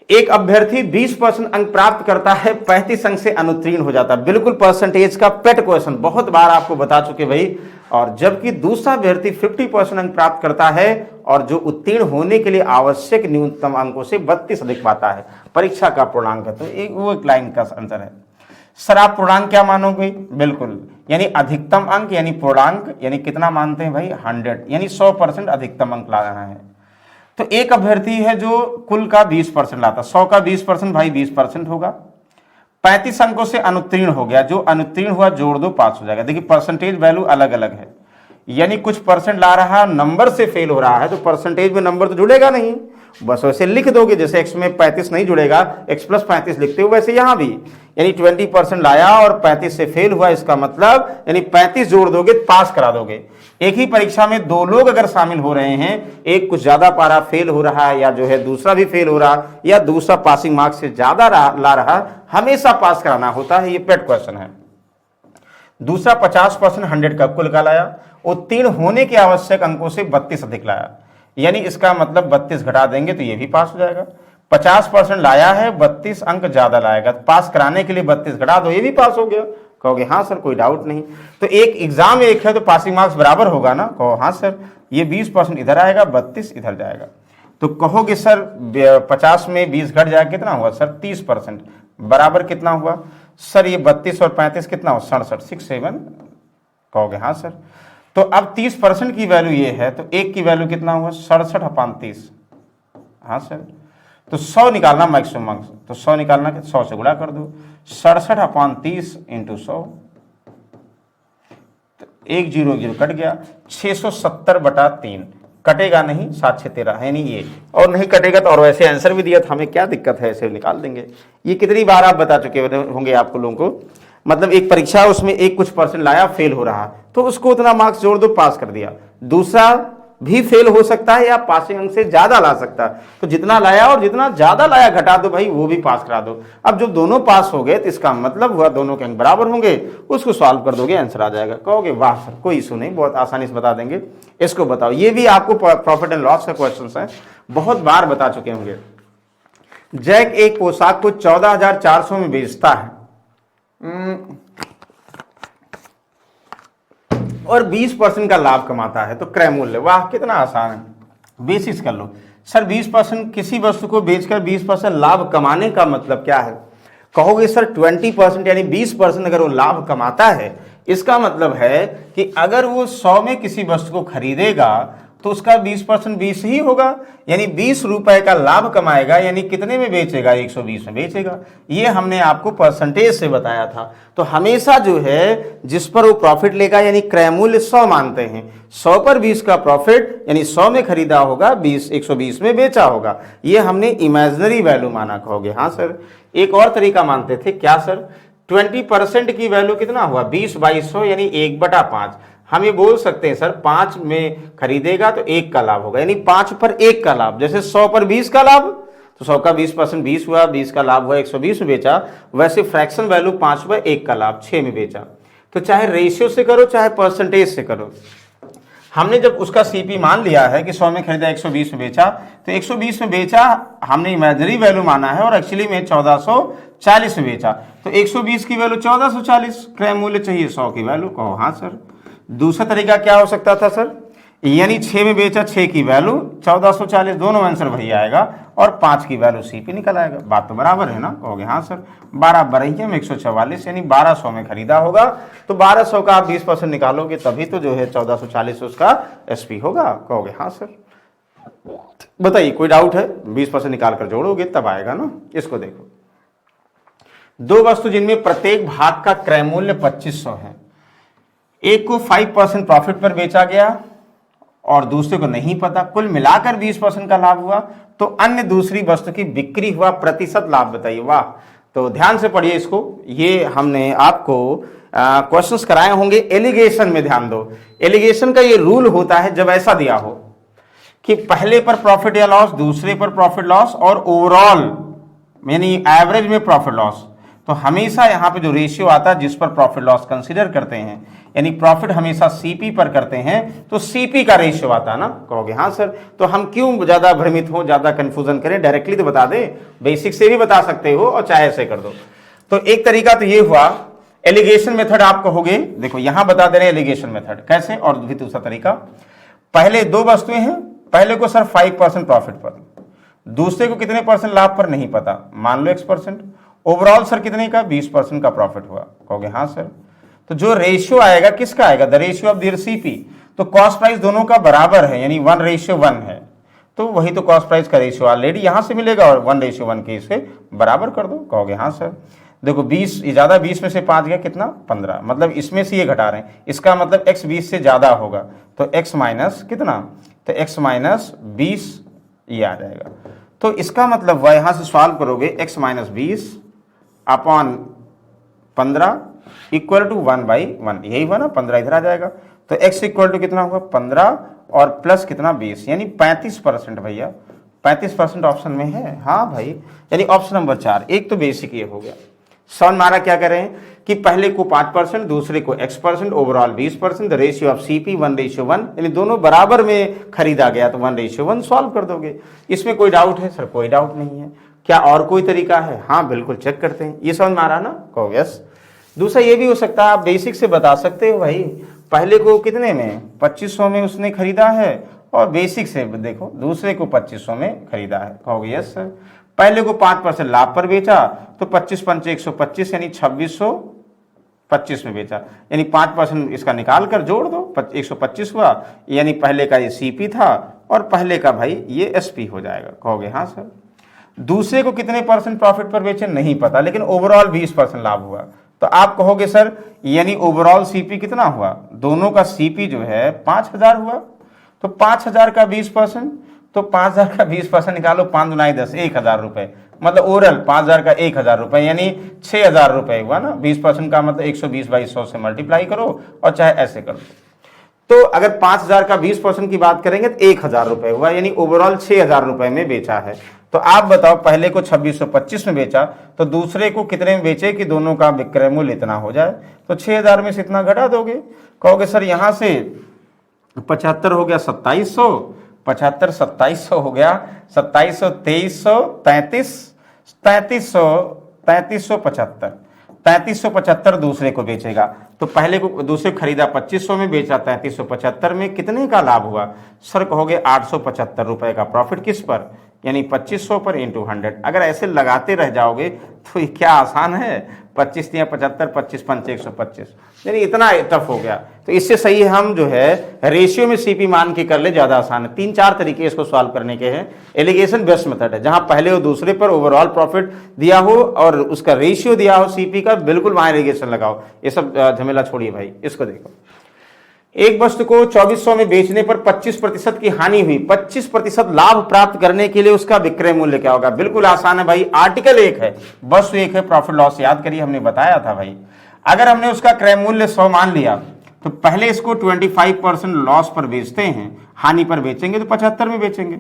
एक अभ्यर्थी 20% अंक प्राप्त करता है, 35 अंक से अनुत्तीर्ण हो जाता है, बिल्कुल परसेंटेज का पेट क्वेश्चन, बहुत बार आपको बता चुके भाई। और जबकि दूसरा अभ्यर्थी 50% अंक प्राप्त करता है और जो उत्तीर्ण होने के लिए आवश्यक न्यूनतम अंकों से 32 अधिक पाता है, परीक्षा का पूर्णांक है। तो एक वो एक लाइन का आंसर है। सर आप पूर्णांक क्या मानोगे? बिल्कुल, यानी अधिकतम अंक यानी पूर्णांक यानी कितना मानते हैं भाई 100, यानी 100% अधिकतम अंक लाना है। तो एक अभ्यर्थी है जो कुल का 20% लाता, 100 का 20% भाई 20% होगा। 35 अंकों से अनुत्तीर्ण हो गया, जो अनुत्तीर्ण हुआ जोड़ दो पास हो जाएगा। देखिए परसेंटेज वैल्यू अलग अलग है, यानी कुछ परसेंट ला रहा है नंबर से फेल हो रहा है तो परसेंटेज में नंबर तो जुड़ेगा नहीं, बस वैसे लिख दोगे। जैसे x में 35 नहीं जुड़ेगा, x + 35 लिखते हो, वैसे यहां भी यानी 20% लाया और 35 से फेल हुआ, इसका मतलब यानी 35 जोड़ दोगे पास करा दोगे। एक ही परीक्षा में दो लोग अगर शामिल हो रहे हैं, एक कुछ ज्यादा पारा फेल हो रहा है या जो है दूसरा भी फेल हो रहा या दूसरा पासिंग मार्क्स से ज्यादा ला रहा, हमेशा पास कराना होता है, ये पेट क्वेश्चन है। दूसरा 50% 100 का कुल का लाया, उत्तीर्ण होने के आवश्यक अंकों से 32 अधिक लाया, यानी इसका मतलब 32 घटा देंगे तो ये भी पास हो जाएगा। 50% लाया है, 32 अंक ज्यादा लाएगा, तो पास कराने के लिए 32 घटा दो, ये भी पास हो गया। कहोगे हाँ सर कोई डाउट नहीं, तो एक एग्जाम एक है तो पासिंग मार्क्स बराबर होगा ना? कहो हाँ सर, ये 20% इधर आएगा, 32 इधर जाएगा। तो कहोगे सर 50 में 20 घट जाएगा, कितना हुआ सर? 30%, बराबर कितना हुआ सर? ये 32 और 35 कितना हुआ? 67, 67। कहोगे हाँ सर। तो अब 30% की वैल्यू ये है, तो एक की वैल्यू कितना हुआ? 67/30। हाँ सर, तो 100 निकालना मैक्सिमम, तो 100 निकालना कि 100 से गुणा कर दो, 67/30 × 100, तो 1 0 1 0 कट गया, 670/3 कटेगा नहीं, 7 6 13 है नहीं ये, और नहीं कटेगा तो और वैसे आंसर भी दिया था, हमें क्या दिक्कत है, ऐसे निकाल देंगे। ये कितनी बार आप बता चुके होंगे आपको लोगों को, मतलब एक परीक्षा उसमें एक कुछ परसेंट लाया फेल हो रहा तो उसको उतना मार्क्स जोड़ दो पास कर दिया, दूसरा भी फेल हो सकता है या पासिंग अंक से ज्यादा ला सकता है, तो जितना लाया और जितना ज्यादा लाया घटा दो भाई, वो भी पास करा दो। अब जब दोनों पास हो गए तो इसका मतलब हुआ दोनों के अंक बराबर होंगे, उसको सॉल्व कर दोगे आंसर आ जाएगा। कहोगे वाह सर कोई इशू नहीं, बहुत आसानी से बता देंगे। इसको बताओ, ये भी आपको प्रॉफिट एंड लॉस का क्वेश्चन है, बहुत बार बता चुके होंगे। जैक एक पोशाक को 14,400 में बेचता है और 20% का लाभ कमाता है, तो क्रय मूल्य, वाह कितना आसान है, बेसिस कर लो। सर 20% किसी वस्तु को बेचकर 20% लाभ कमाने का मतलब क्या है? कहोगे सर 20% यानी 20% अगर वो लाभ कमाता है, इसका मतलब है कि अगर वो 100 में किसी वस्तु को खरीदेगा तो उसका 20% 20 ही होगा, यानी 20 रुपए का लाभ कमाएगा, यानी कितने में बेचेगा? 120 में बेचेगा। ये हमने आपको परसेंटेज से बताया था। तो हमेशा जो है जिस पर वो प्रॉफिट लेगा, यानी क्रय मूल्य 100 मानते हैं, 100 पर 20 का प्रॉफिट, यानी 100 में खरीदा होगा, 120 में बेचा होगा, ये हमने इमेजिनरी वैल्यू माना। कहोगे हाँ सर। एक और तरीका मानते थे, क्या सर? 20% की वैल्यू कितना हुआ? 20/100 यानी 1/5। हम ये बोल सकते हैं सर 5 में खरीदेगा तो 1 का लाभ होगा, यानी 5 पर 1 का लाभ। जैसे 100 पर 20 का लाभ, तो 100 का 20% 20 हुआ, 20 का लाभ हुआ, 120 में बेचा। वैसे फ्रैक्शन वैल्यू 5 पर 1 का लाभ 6 में बेचा। तो चाहे रेशियो से करो चाहे परसेंटेज से करो, हमने जब उसका सीपी मान लिया है कि 100 में खरीदा 120 में बेचा, तो 120 में बेचा हमने इमेजिनरी वैल्यू माना है और एक्चुअली में 1440 में बेचा, तो 120 की वैल्यू 1440, क्रय मूल्य चाहिए 100 की वैल्यू। कहो हाँ सर। दूसरा तरीका क्या हो सकता था सर? यानी 6 में बेचा, 6 की वैल्यू 1440, दोनों आंसर वही आएगा और 5 की वैल्यू सीपी निकल आएगा। बात तो बराबर है ना? कहोगे हाँ सर। 12 बरहिया में 144, यानी 1200 में खरीदा होगा, तो 1200 का आप 20% निकालोगे तभी तो जो है 1440 उसका एसपी होगा। कहोगे हाँ सर। बताइए कोई डाउट है? 20% निकाल कर जोड़ोगे तब आएगा ना। इसको देखो, दो वस्तु जिनमें प्रत्येक भाग का क्रय मूल्य 2500 है, एक को 5% प्रॉफिट पर बेचा गया और दूसरे को नहीं पता, कुल मिलाकर 20% का लाभ हुआ, तो अन्य दूसरी वस्तु की बिक्री हुआ प्रतिशत लाभ बताइए। वाह, तो ध्यान से पढ़िए इसको, ये हमने आपको क्वेश्चंस कराए होंगे एलिगेशन में। ध्यान दो, एलिगेशन का ये रूल होता है जब ऐसा दिया हो कि पहले पर प्रॉफिट या लॉस, दूसरे पर प्रॉफिट लॉस और ओवरऑल यानी एवरेज में प्रॉफिट लॉस, तो हमेशा यहाँ पे जो रेशियो आता है जिस पर प्रॉफिट लॉस कंसीडर करते हैं, यानी प्रॉफिट हमेशा सीपी पर करते हैं, तो सीपी का रेशियो आता है ना। कहोगे हाँ सर। तो हम क्यों ज्यादा भ्रमित हो, ज्यादा कंफ्यूजन करें, डायरेक्टली तो बता दें, बेसिक से भी बता सकते हो और चाहे ऐसे कर दो। तो एक तरीका तो ये हुआ एलिगेशन मेथड, आप कहोगे देखो यहां बता दे रहे हैं एलिगेशन मेथड कैसे। और भी दूसरा तरीका, पहले दो वस्तुएं हैं, पहले को सर 5% प्रॉफिट पर, दूसरे को कितने परसेंट लाभ पर नहीं पता, मान लो X%, ओवरऑल सर कितने का 20% का प्रॉफिट हुआ, कहोगे हाँ सर। तो जो रेशियो आएगा किसका आएगा, the ratio of their CP. तो कॉस्ट प्राइस दोनों का बराबर है, यानी 1:1 है, तो वही तो कॉस्ट प्राइस का रेशियो ऑलरेडी यहां से मिलेगा और 1:1 के इसे बराबर कर दो, कहोगे हाँ सर। देखो 20 ज्यादा, 20 में से 5 गया कितना 15, मतलब इसमें से ये घटा रहे हैं, इसका मतलब x 20 से ज्यादा होगा, तो x माइनस कितना, तो x माइनस 20 ये आ जाएगा। तो इसका मतलब वह यहां से सॉल्व करोगे x minus 20 upon 15 equal to 1/1, यही हुआ ना, 15 इधर आ जाएगा, तो x इक्वल टू कितना होगा 15 और प्लस कितना 20, यानी 35% भैया, 35% ऑप्शन में है, हाँ भाई, यानी ऑप्शन नंबर 4। एक तो बेसिक ये हो गया। समझ मारा क्या करें कि पहले को 5%, दूसरे को x%, overall 20%, the ratio of CP 1:1, यानी दोनों बराबर में खरीदा गया तो 1:1 सॉल्व कर दोगे। इसमें कोई डाउट है सर? कोई डाउट नहीं है। क्या और कोई तरीका है? हाँ बिल्कुल, चेक करते हैं। ये समझ मारा ना, कहो यस। दूसरा ये भी हो सकता है, आप बेसिक से बता सकते हो भाई, पहले को कितने में 2500 में उसने खरीदा है, और बेसिक से देखो दूसरे को 2500 में खरीदा है, कहोगे यस सर। पहले को 5% लाभ पर बेचा तो 25 पंचे 125, यानी 2625 में बेचा, यानी 5% इसका निकाल कर जोड़ दो, 125 हुआ, यानी पहले का ये सीपी था और पहले का भाई ये एसपी हो जाएगा, कहोगे हाँ सर। दूसरे को कितने % प्रॉफिट पर बेचे नहीं पता, लेकिन ओवरऑल 20% लाभ हुआ, तो आप कहोगे सर यानी ओवरऑल सीपी कितना हुआ, दोनों का सीपी जो है 5000 हुआ, तो 5000 का 20%, तो 5000 का 20% निकालो, 5 दूना 10, 1000 रुपए, मतलब ओवरऑल 5000 का 1000 रुपए, यानी 6000 रुपए हुआ ना। 20% का मतलब 120/100 से मल्टीप्लाई करो और चाहे ऐसे करो। तो अगर 5000 का 20% की बात करेंगे तो 1000 रुपए हुआ, यानी ओवरऑल 6000 रुपए में बेचा है। तो आप बताओ पहले को 2625 में बेचा तो दूसरे को कितने में बेचे कि दोनों का विक्रय मूल्य इतना हो जाए, तो 6000 में से इतना घटा दोगे। कहोगे सर यहां से 75 हो गया 2700, 75 2700 हो गया 2700, 2300, 3375, 3375 दूसरे को बेचेगा, तो पहले को दूसरे को खरीदा 2500 में, बेचा 3375 में, कितने का लाभ हुआ सर? कहोगे 875 रुपए का प्रॉफिट, किस पर, यानी 2500 पर इंटू 100। अगर ऐसे लगाते रह जाओगे तो ये क्या आसान है, 25 या 75, 25 पंचे 125, यानी इतना टफ हो गया। तो इससे सही हम जो है रेशियो में सीपी मान के कर ले, ज्यादा आसान है। 3-4 तरीके इसको सॉल्व करने के हैं। एलिगेशन बेस्ट मेथड है, जहां पहले और दूसरे पर ओवरऑल प्रॉफिट दिया हो और उसका रेशियो दिया हो सीपी का, बिल्कुल वहां एलिगेशन लगाओ। ये सब झमेला छोड़िए भाई। इसको देखो, एक वस्तु को 2400 में बेचने पर 25% की हानि हुई, 25% लाभ प्राप्त करने के लिए उसका विक्रय मूल्य क्या होगा? बिल्कुल आसान है भाई, आर्टिकल 1 है, वस्तु 1 है, प्रॉफिट लॉस याद करिए, हमने बताया था भाई। अगर हमने उसका क्रय मूल्य 100 मान लिया तो पहले इसको 25% लॉस पर बेचते हैं, हानि पर बेचेंगे तो 75 में बेचेंगे,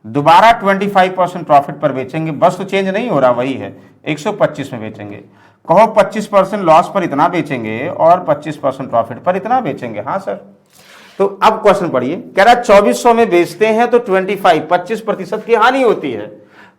दोबारा 25% प्रॉफिट पर बेचेंगे, वस्तु चेंज नहीं हो रहा, वही है, 125 में बेचेंगे। कहो 25% लॉस पर इतना बेचेंगे और 25% प्रॉफिट पर इतना बेचेंगे, हाँ सर। तो अब क्वेश्चन पढ़िए, कह रहा है 2400 में बेचते हैं तो 25% की हानि होती है,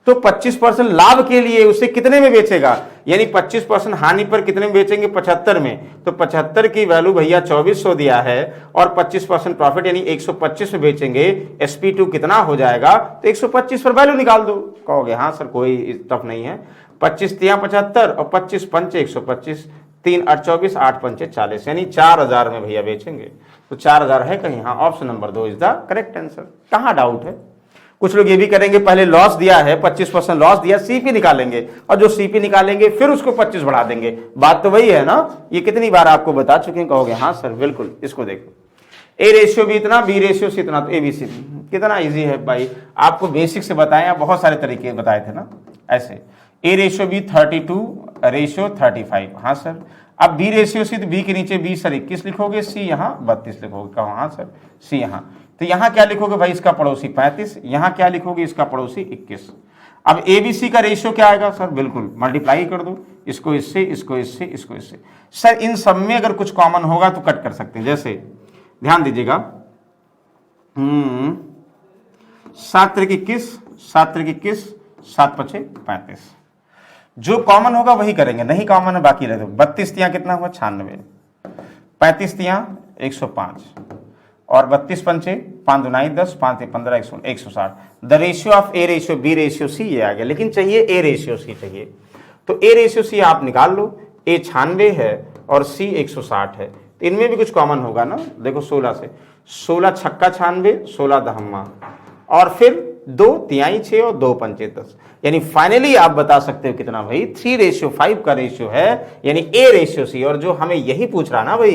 तो 25% लाभ के लिए उसे कितने में बेचेगा, यानी 25% हानि पर कितने में बेचेंगे, 75 में, तो 75 की वैल्यू भैया 2400 दिया है और 25% प्रॉफिट यानी 125 में बेचेंगे, SP2 कितना हो जाएगा, तो 125 पर वैल्यू निकाल दो। कहोगे हाँ सर कोई टफ नहीं है, 25 तिया 75 और 25 पंचे 125, 3 8 24, 8 पंचे 40, यानी 4000 में भैया बेचेंगे। तो 4000 है कहीं? हाँ, option number 2 is the correct answer. कहाँ डाउट है? कुछ लोग ये भी करेंगे, पहले लॉस दिया है 25% लॉस दिया, सीपी निकालेंगे और जो सीपी निकालेंगे फिर उसको 25 बढ़ा देंगे, बात तो वही है ना। ये कितनी बार आपको बता चुके हैं, कहोगे हाँ सर बिल्कुल। इसको देखो, ए रेशियो भी इतना, बी रेशियो से इतना, तो ABC कितना इजी है भाई, आपको बेसिक से बताया, बहुत सारे तरीके बताए थे ना। ऐसे ए रेशियो बी 32 रेशियो 35, हाँ सर। अब बी रेशियो सी, तो बी के नीचे बी सर 21 लिखोगे, सी यहाँ 32 लिखोगे, कहो हाँ सर, सी यहाँ। तो यहाँ क्या लिखोगे भाई, इसका पड़ोसी 35, यहाँ क्या लिखोगे, इसका पड़ोसी 21। अब ABC का रेशियो क्या आएगा सर, बिल्कुल मल्टीप्लाई कर दो, इसको इससे, इसको इससे, इसको इससे। सर इन सब में अगर कुछ कॉमन होगा तो कट कर सकते हैं, जैसे ध्यान दीजिएगा, 7 त्रिक 21, 7 त्रिक 21, 7 पचे 35, जो कॉमन होगा वही करेंगे, नहीं कॉमन है बाकी रह दो। 32 तिया कितना हुआ 96, 35 तिया 105 और 32 पंचे 5 दूनाई 10, 5 15 160। The ratio of A ratio B ratio C ये आ गया, लेकिन चाहिए ए रेशियो सी चाहिए। तो ए रेशियो सी आप निकाल लो, ए 96 है और सी 160 है, तो इनमें भी कुछ कॉमन होगा ना। देखो 16 से 16 छक्का 96, 16 दहम्मा, और फिर 2 तिहाई 6 और 2 पंचे 10, यानी फाइनली आप बता सकते हो कितना भाई 3:5 का रेशियो है, यानी ए रेशियो सी। और जो हमें यही पूछ रहा ना भाई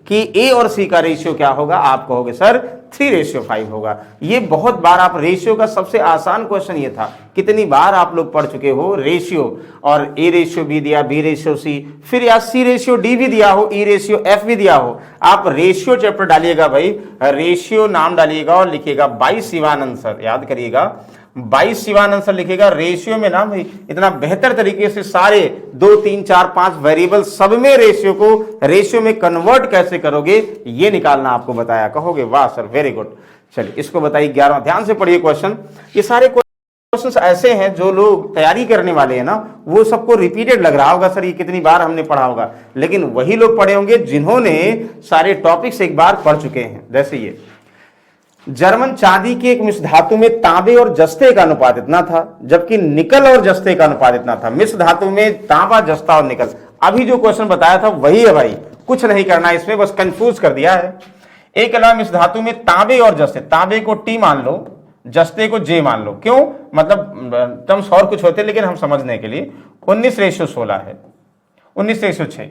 कि ए और सी का रेशियो क्या होगा, आप कहोगे सर 3:5 होगा। ये बहुत बार आप रेशियो का सबसे आसान क्वेश्चन ये था, कितनी बार आप लोग पढ़ चुके हो रेशियो, और ए रेशियो बी दिया, बी रेशियो सी, फिर या सी रेशियो डी भी दिया हो, ई रेशियो एफ भी दिया हो। आप रेशियो चैप्टर डालिएगा भाई, रेशियो नाम डालिएगा और लिखिएगा 22 शिवानंद सर, याद करिएगा 22 शिवानंद सर लिखेगा। रेशियो में ना भाई इतना बेहतर तरीके से सारे 2 3 4 5 वेरिएबल सब में रेशियो को रेशियो में कन्वर्ट कैसे करोगे ये निकालना आपको बताया। कहोगे वाह सर वेरी गुड। चलिए इसको बताइए 11वां, ध्यान से पढ़िए क्वेश्चन। ये सारे क्वेश्चन ऐसे हैं जो लोग तैयारी करने वाले हैं ना, वो सबको रिपीटेड लग रहा होगा सर ये कितनी बार हमने पढ़ा होगा, लेकिन वही लोग पढ़े होंगे जिन्होंने सारे टॉपिक्स एक बार पढ़ चुके हैं। जैसे ये जर्मन चांदी की एक मिश्र धातु में तांबे और जस्ते का अनुपात इतना था, जबकि निकल और जस्ते का अनुपात इतना था। मिश्र धातु में तांबा, जस्ता और निकल, अभी जो क्वेश्चन बताया था वही है भाई, कुछ नहीं करना इसमें, बस कंफ्यूज कर दिया है। एक अलावा मिश्र धातु में तांबे और जस्ते, तांबे को टी मान लो, जस्ते को जे मान लो, क्यों मतलब टर्म्स और कुछ होते लेकिन हम समझने के लिए 19:16 है, 19:6।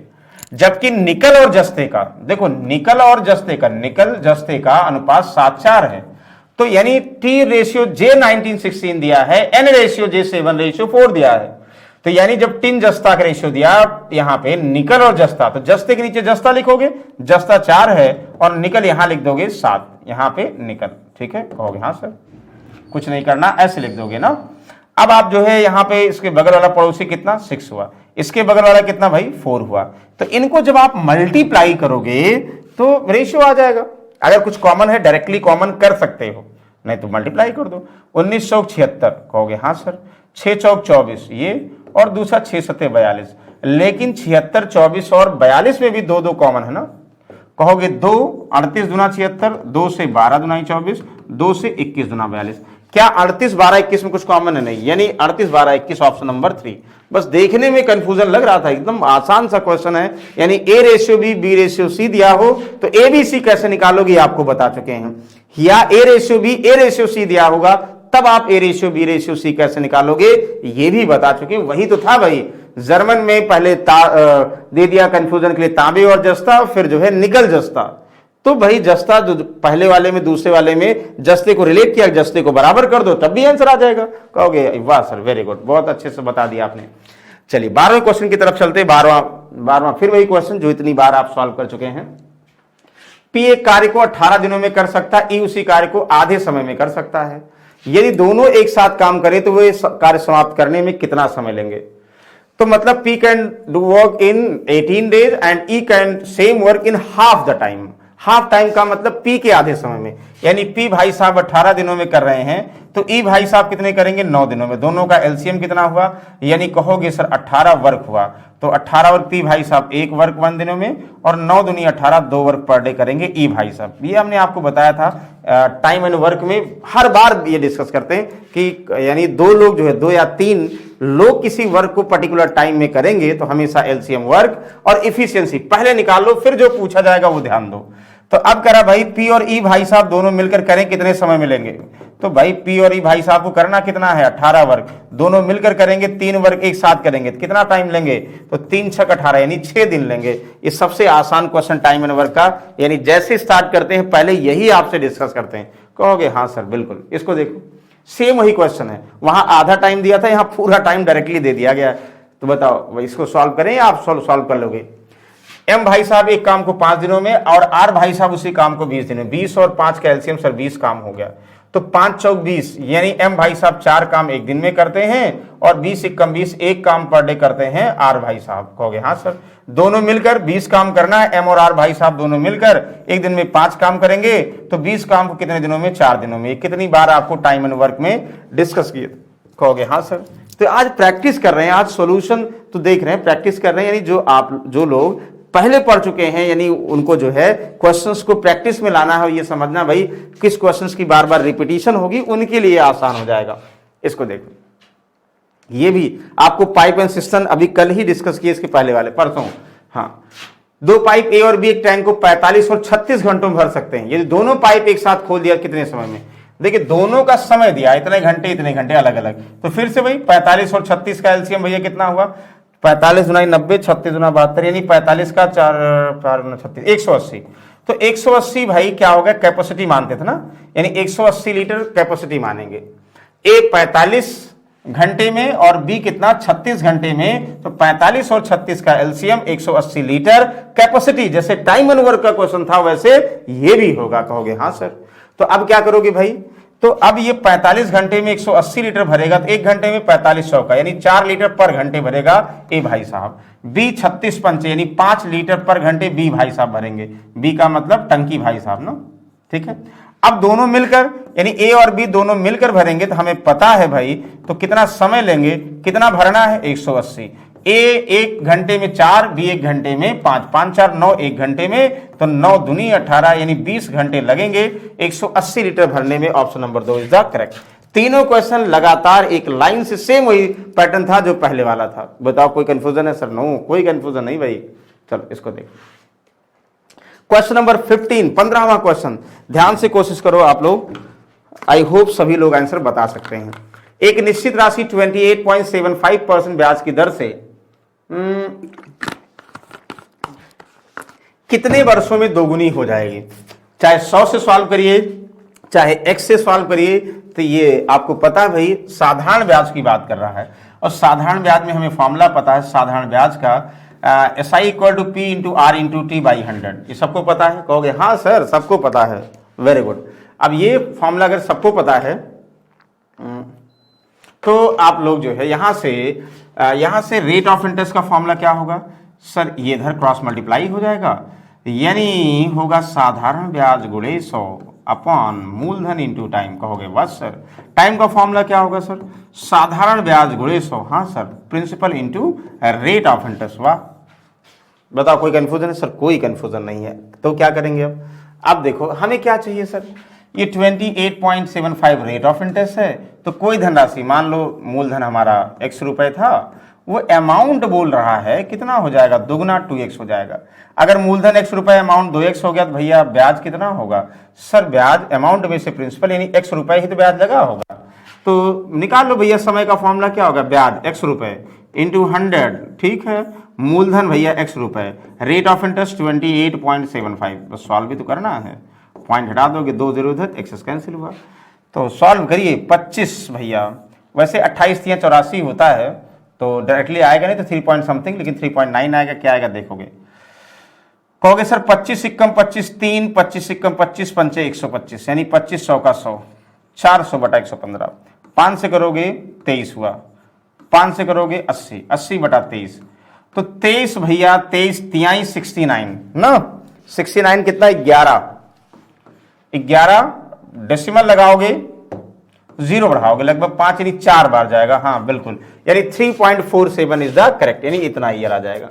जबकि निकल और जस्ते का, देखो निकल और जस्ते का, निकल जस्ते का अनुपात 7:4 है, तो यानी टी रेशियो जे 1916 दिया है, एन रेशियो जे 7:4 दिया है, तो यानी जब टिन जस्ता का रेशियो दिया यहां पे निकल और जस्ता, तो जस्ते के नीचे जस्ता लिखोगे, जस्ता 4 है और निकल यहां लिख दोगे 7, यहां पे निकल, ठीक है। कहोगे हाँ सर, कुछ नहीं करना, ऐसे लिख दोगे ना। अब आप जो है यहां पे इसके बगल वाला पड़ोसी कितना 6 हुआ, इसके बगल वाला कितना भाई 4 हुआ, तो इनको जब आप मल्टीप्लाई करोगे तो रेशियो आ जाएगा। अगर कुछ कॉमन है डायरेक्टली कॉमन कर सकते हो, नहीं तो मल्टीप्लाई कर दो। 19 चौक 76, कहोगे हाँ सर, 6 चौक 24 ये, और दूसरा 6 सत्ते 42, लेकिन 76, 24 और 42 में भी 2 कॉमन है ना। कहोगे 2 38 दूना 76, 2 से 12 दूना 24, 2 से 21 दूना 42। क्या 38 12 21 में कुछ कॉमन है? नहीं, यानी 38 12 21 ऑप्शन नंबर 3। बस देखने में कंफ्यूजन लग रहा था, एकदम आसान सा क्वेश्चन है। यानी A ratio B, B ratio C दिया हो तो ए बी सी कैसे निकालोगे आपको बता चुके हैं, या A ratio B A ratio C दिया होगा तब आप A ratio B ratio C कैसे निकालोगे ये भी बता चुके। वही तो था भाई, जर्मन में पहले दे दिया कंफ्यूजन के लिए तांबे और जस्ता, फिर जो है निकल जस्ता, तो भाई जस्ता पहले वाले में दूसरे वाले में जस्ते को रिलेट किया, जस्ते को बराबर कर दो तब भी आंसर आ जाएगा। कहोगे वाह सर वेरी गुड, बहुत अच्छे से बता दिया आपने। चलिए 12वें क्वेश्चन की तरफ चलते। 12वां फिर वही क्वेश्चन जो इतनी बार आप सॉल्व कर चुके हैं। पी एक कार्य को 18 दिनों में कर सकता है, ई उसी कार्य को आधे समय में कर सकता है। यदि दोनों एक साथ काम करें तो वे कार्य समाप्त करने में कितना समय लेंगे? तो मतलब P can do work in 18 days and E can same work in half the time. Half time का मतलब P के आधे समय में, यानी P भाई साहब 18 दिनों में कर रहे हैं तो E भाई साहब कितने करेंगे 9 दिनों में। दोनों का एलसीएम कितना हुआ, यानी कहोगे सर 18 वर्क हुआ, तो 18 वर्क P भाई साहब 1 वर्क 1 दिनों में, और 9 दूनी 18 2 वर्क पर डे करेंगे E भाई साहब। ये हमने आपको बताया था टाइम एंड वर्क में, हर बार ये डिस्कस करते हैं कि यानी 2 लोग जो है 2 या 3 लोग किसी वर्क को पर्टिकुलर टाइम में करेंगे तो हमेशा एलसीएम वर्क और इफिशियंसी पहले निकाल लो, फिर जो पूछा जाएगा वो ध्यान दो। तो अब करा भाई P और E भाई साहब दोनों मिलकर करें कितने समय मिलेंगे, तो भाई P और E भाई साहब को करना कितना है 18 वर्क, दोनों मिलकर करेंगे 3 वर्क एक साथ करेंगे तो कितना टाइम लेंगे, तो 3 6 18 यानी 6 दिन लेंगे। ये सबसे आसान क्वेश्चन टाइम एंड वर्क का, यानी जैसे स्टार्ट करते हैं पहले यही आपसे डिस्कस करते हैं। कहोगे हाँ सर बिल्कुल, इसको देखो सेम वही क्वेश्चन है, वहां आधा टाइम दिया था यहाँ पूरा टाइम डायरेक्टली दे दिया गया। तो बताओ इसको सॉल्व करें या आप सॉल्व कर लोगे? M भाई साहब एक काम को 5 दिनों में और R भाई साहब उसी काम को 20 दिनों में, 20 और 5 का एलसीएम सर 20 काम हो गया, तो 5 चौक 20, यानी M भाई साहब 4 काम एक दिन में करते हैं और 20 एकम 20 एक काम पर डे करते हैं R भाई साहब। कहोगे हाँ सर, दोनों मिलकर 20 काम करना है, M और R भाई साहब दोनों मिलकर एक दिन में 5 काम करेंगे, तो 20 काम को कितने दिनों में 4 दिनों में। कितनी बार आपको टाइम एंड वर्क में डिस्कस किए? कहोगे हाँ सर। तो आज प्रैक्टिस कर रहे हैं, आज सोल्यूशन तो देख रहे हैं, प्रैक्टिस कर रहे हैं, यानी जो लोग पहले पढ़ चुके हैं यानी उनको जो है क्वेश्चंस को प्रैक्टिस में लाना है, ये समझना भाई किस क्वेश्चंस की बार बार रिपीटिशन होगी, उनके लिए आसान हो जाएगा। इसको देखो ये भी आपको पाइप एंड सिस्टम अभी कल ही डिस्कस किए, इसके पहले वाले परसों। हाँ, दो पाइप ए और बी एक टैंक को 45 और 36 घंटों में भर सकते हैं। यदि दोनों पाइप एक साथ खोल दिया कितने समय में? देखिए दोनों का समय दिया, इतने घंटे अलग अलग। तो फिर से भाई 45 और 36 का एलसीएम भैया कितना हुआ? 45 गुना 90, 36 गुना 72, यानी 45 का 4 गुना 36, 180। तो 180 भाई क्या होगा? कैपेसिटी मानते थे ना, यानी 180 लीटर कैपेसिटी मानेंगे। ए 45 घंटे में और बी कितना? 36 घंटे में। तो 45 और 36 का एलसीएम 180 लीटर कैपेसिटी। जैसे टाइम एंड वर्क का क्वेश्चन था वैसे ये भी होगा। कहोगे हाँ सर, तो अब क्या करोगे भाई? तो अब ये 45 घंटे में 180 लीटर भरेगा, तो एक घंटे में 4500 का, यानी 4 लीटर पर घंटे भरेगा ए भाई साहब। बी 36 पंचे, यानी 5 लीटर पर घंटे बी भाई साहब भरेंगे। बी का मतलब टंकी भाई साहब ना, ठीक है। अब दोनों मिलकर, यानी ए और बी दोनों मिलकर भरेंगे, तो हमें पता है भाई, तो कितना समय लेंगे, कितना भरना है? 180। ए एक घंटे में 4, बी एक घंटे में 5, 5 4 9, एक घंटे में, तो 9 दूनी 18, यानी 20 घंटे लगेंगे 180 लीटर भरने में। Option number 2 is the correct. तीनों क्वेश्चन लगातार एक लाइन से सेम वही पैटर्न था जो पहले वाला था। बताओ कोई कंफ्यूजन है? सर नो, कोई कंफ्यूजन नहीं भाई। चलो इसको देखो, क्वेश्चन नंबर 15, 15वां क्वेश्चन। ध्यान से कोशिश करो आप लोग, आई होप सभी लोग आंसर बता सकते हैं। एक निश्चित राशि 28.75% ब्याज की दर से कितने वर्षों में दोगुनी हो जाएगी? चाहे 100 से सॉल्व करिए, चाहे x से सॉल्व करिए, तो ये आपको पता है भाई साधारण ब्याज की बात कर रहा है। और साधारण ब्याज में हमें फॉर्मूला पता है साधारण ब्याज का, SI equal to P into R into T by 100। ये सबको पता है? कहोगे हाँ सर सबको पता है, वेरी गुड। अब ये फॉर्मूला अगर सबको पता है तो आप लोग जो है यहां से रेट ऑफ इंटरेस्ट का फॉर्मूला क्या होगा? सर ये इधर क्रॉस मल्टीप्लाई हो जाएगा, यानी होगा साधारण ब्याज गुणे 100 अपॉन मूलधन इंटू टाइम। कहोगे बस सर टाइम का फॉर्मूला क्या होगा? सर साधारण ब्याज गुणे 100, हाँ sir, principal into rate of interest. वाह, बताओ कोई कंफ्यूजन है? सर कोई कंफ्यूजन नहीं है। तो क्या करेंगे अब देखो हमें क्या चाहिए सर, ये 28.75 रेट ऑफ इंटरेस्ट है, तो कोई धनराशि, मान लो मूलधन हमारा x रुपए था, वो अमाउंट बोल रहा है कितना हो जाएगा? दुगना 2x हो जाएगा। अगर मूलधन x रुपए अमाउंट 2x हो गया तो भैया ब्याज कितना होगा? सर ब्याज अमाउंट में से प्रिंसिपल, यानी x रुपए ही तो ब्याज लगा होगा। तो निकाल लो भैया, समय का फॉर्मूला क्या होगा? ब्याज x रुपए इंटू 100, ठीक है, मूलधन भैया x रुपए, रेट ऑफ इंटरेस्ट 28.75। बस सॉल्व भी तो करना है, पॉइंट हटा दोगे, 2 0 उधर, एक्सेस कैंसिल हुआ। तो सॉल्व करिए 25 भैया, वैसे 28 या 84 होता है तो डायरेक्टली आएगा नहीं तो 3 पॉइंट समथिंग, लेकिन 3.9 आएगा। क्या आएगा देखोगे? कहोगे सर 25 इक्कम 25 3, 25 इक्कम 25 पंचे 125, यानी 25 100 का 100, 400 बटा 115। 5 से करोगे 23 हुआ, 5 से करोगे 80, 80 बटा 23, तो 23 भैया 23 तिहाई 69 ना, 69 कितना? 11 डेसिमल लगाओगे, 0 बढ़ाओगे, लगभग 5 यानी 4 बार जाएगा। हाँ बिल्कुल, यानी 3.47 इज द करेक्ट, यानी इतना ईयर आ जाएगा।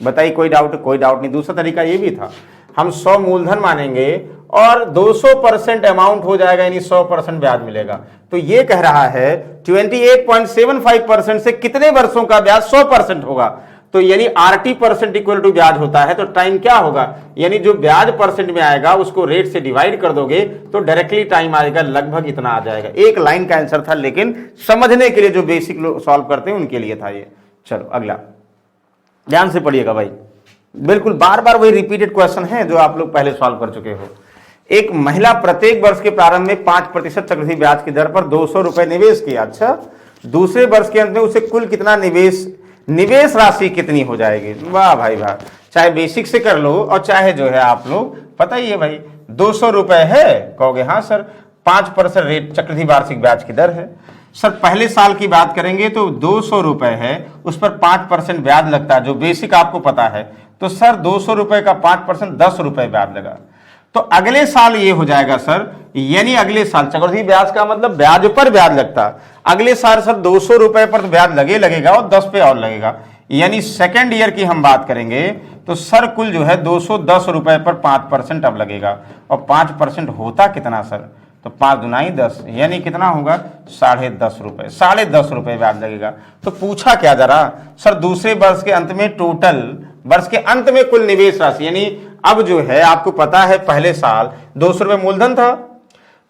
बताइए कोई डाउट? कोई डाउट नहीं। दूसरा तरीका ये भी था, हम 100 मूलधन मानेंगे और 200% अमाउंट हो जाएगा, यानी 100% ब्याज मिलेगा। तो ये कह रहा है 28.75% से कितने वर्षों का ब्याज 100% होगा? तो यानी RT परसेंट इक्वल टू ब्याज होता है, तो टाइम क्या होगा? यानी जो ब्याज परसेंट में आएगा उसको रेट से डिवाइड कर दोगे तो डायरेक्टली टाइम आएगा, लगभग इतना आ जाएगा। एक लाइन का आंसर था, लेकिन समझने के लिए जो बेसिक लोग सॉल्व करते हैं उनके लिए था ये। चलो अगला, ध्यान से पढ़िएगा भाई, बिल्कुल बार बार वही रिपीटेड क्वेश्चन है जो आप लोग पहले सॉल्व कर चुके हो। एक महिला प्रत्येक वर्ष के प्रारंभ में 5% चक्रवृद्धि ब्याज की दर पर 200 रुपए निवेश किया। अच्छा, दूसरे वर्ष के अंत में उसे कुल कितना निवेश राशि कितनी हो जाएगी? वाह भाई वाह, चाहे बेसिक से कर लो और चाहे जो है आप लोग पता ही है भाई। 200 रुपए है, कहोगे हाँ सर, 5% रेट चक्रवृद्धि वार्षिक ब्याज की दर है। सर पहले साल की बात करेंगे तो 200 रुपए है, उस पर 5% ब्याज लगता है, जो बेसिक आपको पता है। तो सर 200 रुपए का 5% 10 रुपए ब्याज लगा। तो अगले साल ये हो जाएगा सर, यानी अगले साल चक्रवृद्धि ब्याज का मतलब ब्याज पर ब्याज लगता, अगले साल सर 200 रुपए पर तो ब्याज लगेगा और 10 पे और लगेगा, यानी सेकेंड ईयर की हम बात करेंगे तो सर कुल जो है 210 रुपए पर 5% अब लगेगा। और 5% होता कितना सर? तो 5 दुनाई 10, यानी कितना होगा 10.5 रुपए, 10.5 रुपए ब्याज लगेगा। तो पूछा क्या जरा सर, दूसरे वर्ष के अंत में टोटल, वर्ष के अंत में कुल निवेश राशि, यानी अब जो है आपको पता है पहले साल 200 रुपए मूलधन था,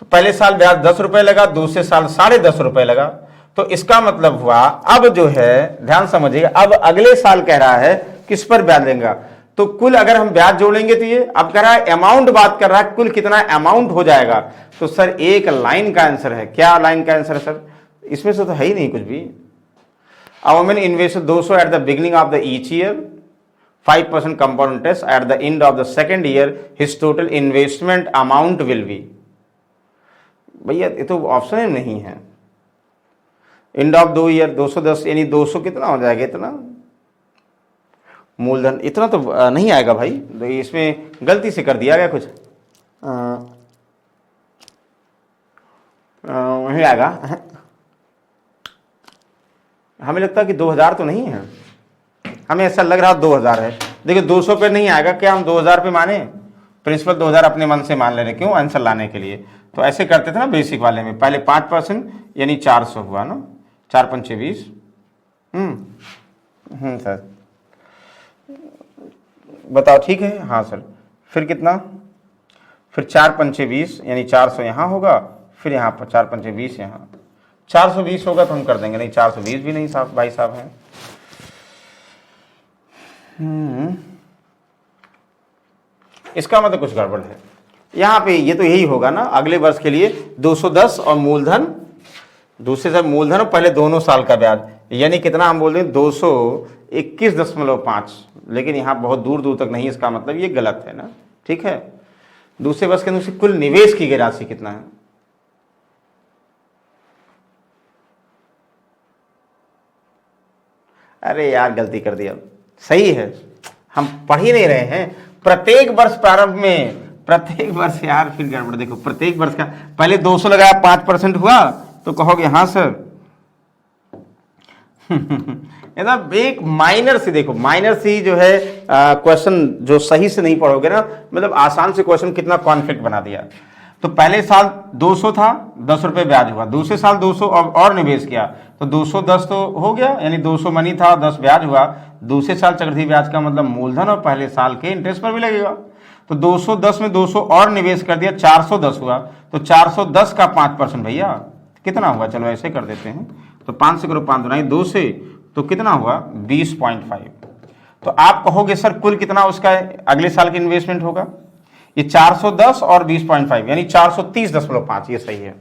तो पहले साल ब्याज 10 रुपए लगा, दूसरे साल 10.5 रुपए लगा। तो इसका मतलब हुआ अब जो है, ध्यान समझिए, अब अगले साल कह रहा है किस पर ब्याज लेगा, तो कुल अगर हम ब्याज जोड़ेंगे तो ये अब कह रहा है अमाउंट, बात कर रहा है कुल कितना अमाउंट हो जाएगा। तो सर एक लाइन का आंसर है, क्या लाइन का आंसर है सर, इसमें से तो है ही नहीं कुछ भी। A man invest 200 at the beginning of the each year, 5% compound interest at the end of the second year, his total investment amount will be. भैया ये तो ऑप्शन ही नहीं है। एंड ऑफ 2 ईयर 210, यानी 200 कितना हो जाएगा, इतना मूलधन, इतना तो नहीं आएगा भाई, तो इसमें गलती से कर दिया गया कुछ, नहीं आएगा। हमें लगता है कि 2000 तो नहीं है, हमें ऐसा लग रहा 2000 है। देखिए 200 पे नहीं आएगा, क्या हम 2000 पे माने, प्रिंसिपल 2000 अपने मन से मान ले रहे, क्यों, आंसर लाने के लिए। तो ऐसे करते थे ना बेसिक वाले में, पहले 5% यानी 400 हुआ ना, 4 पंचे 20। सर बताओ ठीक है, हाँ सर, फिर कितना, फिर 4 पंचे 20 यानी 400 यहाँ होगा, फिर यहाँ पर 4 पंचे 20 यहाँ 420 होगा, तो हम कर देंगे, नहीं 420 भी नहीं साहब, भाई साहब हैं। इसका मतलब कुछ गड़बड़ है यहाँ पे, ये तो यही होगा ना, अगले वर्ष के लिए 210 और मूलधन, दूसरे से मूलधन और पहले दोनों साल का ब्याज, यानी कितना हम बोल रहे हैं 221.5, लेकिन यहाँ बहुत दूर दूर तक नहीं, इसका मतलब ये गलत है ना, ठीक है। दूसरे वर्ष के अंदर कुल निवेश की गई राशि कितना है, अरे यार गलती कर दिया, सही है, हम पढ़ ही नहीं रहे हैं। प्रत्येक वर्ष प्रारंभ में, प्रत्येक वर्ष, यार फिर गड़बड़, देखो प्रत्येक वर्ष का पहले 200 लगाया, 5% हुआ, तो कहोगे हाँ सर। एक माइनर सी, देखो माइनर सी जो है क्वेश्चन, जो सही से नहीं पढ़ोगे ना, मतलब आसान से क्वेश्चन कितना कॉन्फ्लिक्ट बना दिया। तो पहले साल 200 था, 10 रुपए ब्याज हुआ, दूसरे साल 200 और निवेश किया, तो 210 तो हो गया, यानी 200 मनी था, 10 ब्याज हुआ, दूसरे साल चक्रवृद्धि ब्याज का मतलब मूलधन और पहले साल के इंटरेस्ट पर भी लगेगा। तो 210 में 200 और निवेश कर दिया, 410 हुआ, तो 410 का 5% भैया कितना हुआ, चलो ऐसे कर देते हैं, तो 5 से करो 5 दुनाई 2 से, तो कितना हुआ 20.5। तो आप कहोगे सर कुल कितना उसका अगले साल की इन्वेस्टमेंट होगा, ये 410 और 20.5 यानी 430.5, ये सही है।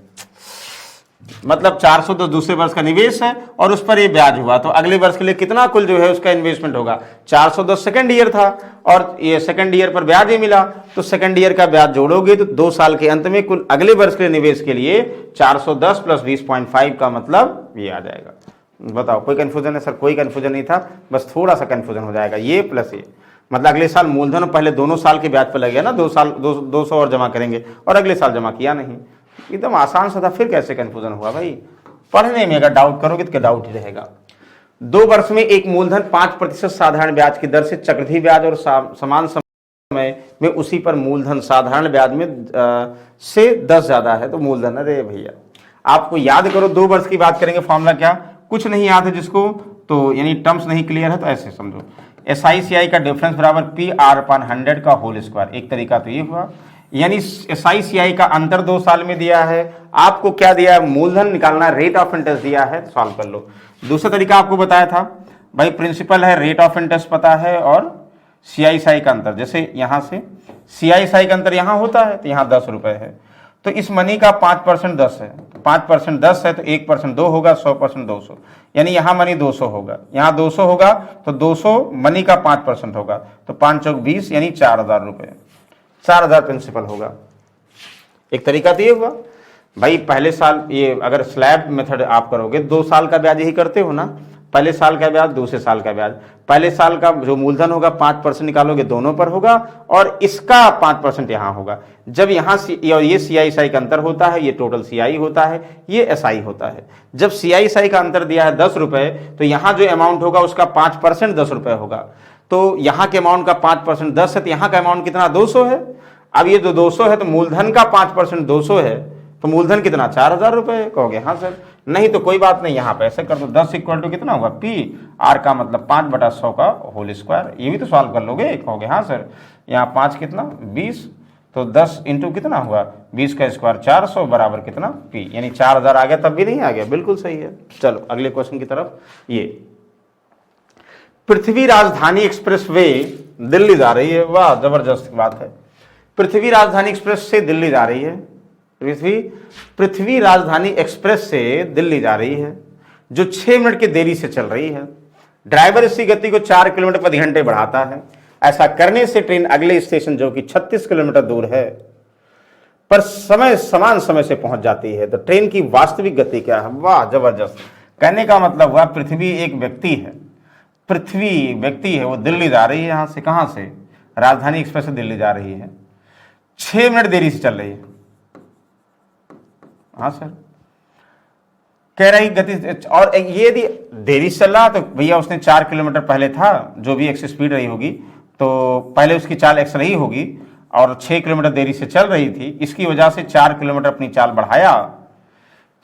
मतलब 410 दूसरे वर्ष का निवेश है और उस पर ये ब्याज हुआ, तो अगले वर्ष के लिए कितना कुल जो है उसका इन्वेस्टमेंट होगा। 410 सेकंड ईयर था और ये सेकंड ईयर पर ब्याज ही मिला, तो सेकंड ईयर का ब्याज जोड़ोगे तो 2 साल के अंत में कुल अगले वर्ष के निवेश के लिए 410 प्लस 20.5 का मतलब ये आ जाएगा। बताओ कोई कंफ्यूजन है सर? कोई कंफ्यूजन नहीं था, बस थोड़ा सा कंफ्यूजन हो जाएगा, ये प्लस ये मतलब अगले साल मूलधन पहले दोनों साल के ब्याज पर लगेगा ना, 200 और जमा करेंगे और अगले साल जमा किया नहीं, एकदम आसान सा था, फिर कैसे कंफ्यूजन हुआ भाई? पढ़ने में अगर डाउट करोगे तो डाउट ही रहेगा। 2 वर्ष में एक मूलधन 5% साधारण ब्याज की दर से चक्रवृद्धि ब्याज और समान समय में उसी पर मूलधन साधारण ब्याज में से 10 ज्यादा है तो मूलधन। अरे भैया आपको याद करो, 2 वर्ष की बात करेंगे, फॉर्मूला क्या, कुछ नहीं याद है जिसको, तो यानी टर्म्स नहीं क्लियर है तो ऐसे समझो, SI का डिफरेंस बराबर PR/100 का होल स्क्वायर। एक तरीका तो ये हुआ, यानी SI का अंतर 2 साल में दिया है, आपको क्या दिया है, मूलधन निकालना, रेट ऑफ इंटरेस्ट दिया है, सॉल्व कर लो। दूसरा तरीका आपको बताया था भाई, प्रिंसिपल है, रेट ऑफ इंटरेस्ट पता है और CI का अंतर, जैसे यहां से CI का अंतर यहां होता है तो यहां 10 रुपए है, तो इस मनी का 5% 10 है, 5% 10 है तो 1% 2 होगा, 100% 200, यानी यहां मनी 200 होगा, यहां 200 होगा तो 200 मनी का 5% होगा, तो 5 चौक 20 यानी 4000 रुपए, 4000 प्रिंसिपल होगा। एक तरीका तो ये हुआ भाई, पहले साल ये अगर स्लैब मेथड आप करोगे 2 साल का ब्याज यही करते हो ना, पहले साल का ब्याज दूसरे साल का ब्याज, पहले साल का जो मूलधन होगा 5% निकालोगे दोनों पर होगा और इसका 5% यहां होगा। जब यहां ये CI का अंतर होता है, ये टोटल CI होता है, ये SI होता है। जब CI का अंतर दिया है 10 रुपए, तो यहां जो अमाउंट होगा उसका 5% 10 रुपए होगा, तो यहां के अमाउंट का 5% 10 है, तो यहां का अमाउंट कितना 200 है। अब ये जो 200 है तो मूलधन का 5% 200 है, तो मूलधन कितना 4000 रुपये कहोगे हाँ सर। नहीं तो कोई बात नहीं, यहाँ पे ऐसे कर दो 10 इक्वल टू कितना होगा P, R का मतलब 5/100 का होल स्क्वायर। ये भी तो सॉल्व कर लोगे कहोगे हाँ सर। यहाँ 5 कितना 20, तो 10 इंटू कितना हुआ 20 का स्क्वायर 400 बराबर कितना P, यानी 4000 आ गया, तब भी नहीं आ गया, बिल्कुल सही है। चलो अगले क्वेश्चन की तरफ। ये पृथ्वी राजधानी एक्सप्रेस वे दिल्ली जा रही है, वाह जबरदस्त बात है। पृथ्वी राजधानी एक्सप्रेस से दिल्ली जा रही है, पृथ्वी राजधानी एक्सप्रेस से दिल्ली जा रही है जो 6 मिनट की देरी से चल रही है। ड्राइवर इसकी गति को 4 किलोमीटर प्रति घंटे बढ़ाता है। ऐसा करने से ट्रेन अगले स्टेशन जो कि 36 किलोमीटर दूर है पर समान समय से पहुंच जाती है। तो ट्रेन की वास्तविक गति क्या है? वाह जबरदस्त। कहने का मतलब हुआ पृथ्वी एक व्यक्ति है, पृथ्वी व्यक्ति है, वो दिल्ली जा रही है। यहां से कहां से? राजधानी एक्सप्रेस से दिल्ली जा रही है, 6 मिनट देरी से चल रही है। हाँ सर, कह रही गति, और ये यदि देरी से चल रहा तो भैया उसने 4 किलोमीटर पहले था, जो भी एक्स स्पीड रही होगी तो पहले उसकी चाल एक्स रही होगी और 6 किलोमीटर देरी से चल रही थी, इसकी वजह से 4 किलोमीटर अपनी चाल बढ़ाया।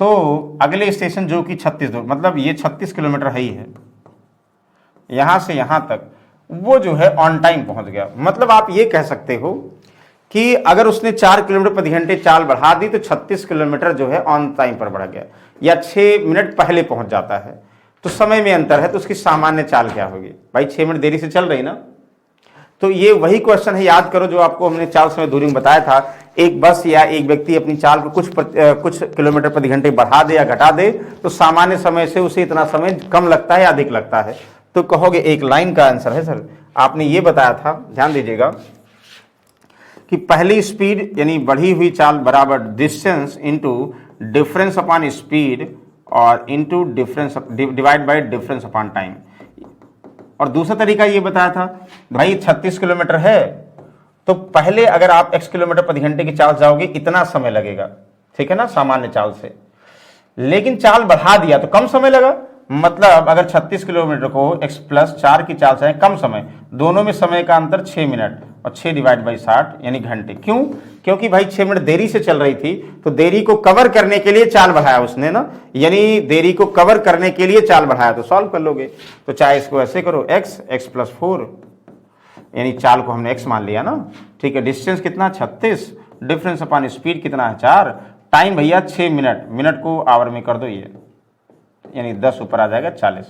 तो अगले स्टेशन जो कि 36 दूर, मतलब ये 36 किलोमीटर है ही है, यहां से यहां तक वो जो है ऑन टाइम पहुंच गया। मतलब आप ये कह सकते हो कि अगर उसने 4 किलोमीटर प्रति घंटे चाल बढ़ा दी तो 36 किलोमीटर जो है ऑन टाइम पर बढ़ गया, या 6 मिनट पहले पहुंच जाता है। तो समय में अंतर है, तो उसकी सामान्य चाल क्या होगी? भाई 6 मिनट देरी से चल रही ना। तो ये वही क्वेश्चन है, याद करो, जो आपको हमने चाल समय दूरी में बताया था। एक बस या एक व्यक्ति अपनी चाल को कुछ किलोमीटर प्रति घंटे बढ़ा दे या घटा दे तो सामान्य समय से उसे इतना समय कम लगता है या अधिक लगता है। तो कहोगे एक लाइन का आंसर है सर। आपने ये बताया था, ध्यान दीजिएगा, कि पहली स्पीड यानी बढ़ी हुई चाल बराबर distance into difference upon speed और into difference divide by difference upon time. और दूसरा तरीका ये बताया था, भाई 36 किलोमीटर है तो पहले अगर आप x किलोमीटर प्रति घंटे की चाल जाओगे इतना समय लगेगा, ठीक है ना, सामान्य चाल से। लेकिन चाल बढ़ा दिया तो कम समय लगा। मतलब अगर 36 किलोमीटर को x प्लस 4 की चाल से कम समय, दोनों में समय का अंतर 6 मिनट और 6 डिवाइड बाई 60 यानी घंटे। क्यों? क्योंकि भाई 6 मिनट देरी से चल रही थी तो देरी को कवर करने के लिए चाल बढ़ाया उसने ना, यानी देरी को कवर करने के लिए चाल बढ़ाया। तो सॉल्व कर लोगे तो चाहे इसको ऐसे करो x प्लस 4 यानी चाल को हमने x मान लिया ना, ठीक है। डिस्टेंस कितना 36, डिफरेंस अपॉन स्पीड कितना है 4, टाइम भैया 6 मिनट, मिनट को आवर में कर दो ये, यानी 10 ऊपर आ जाएगा 40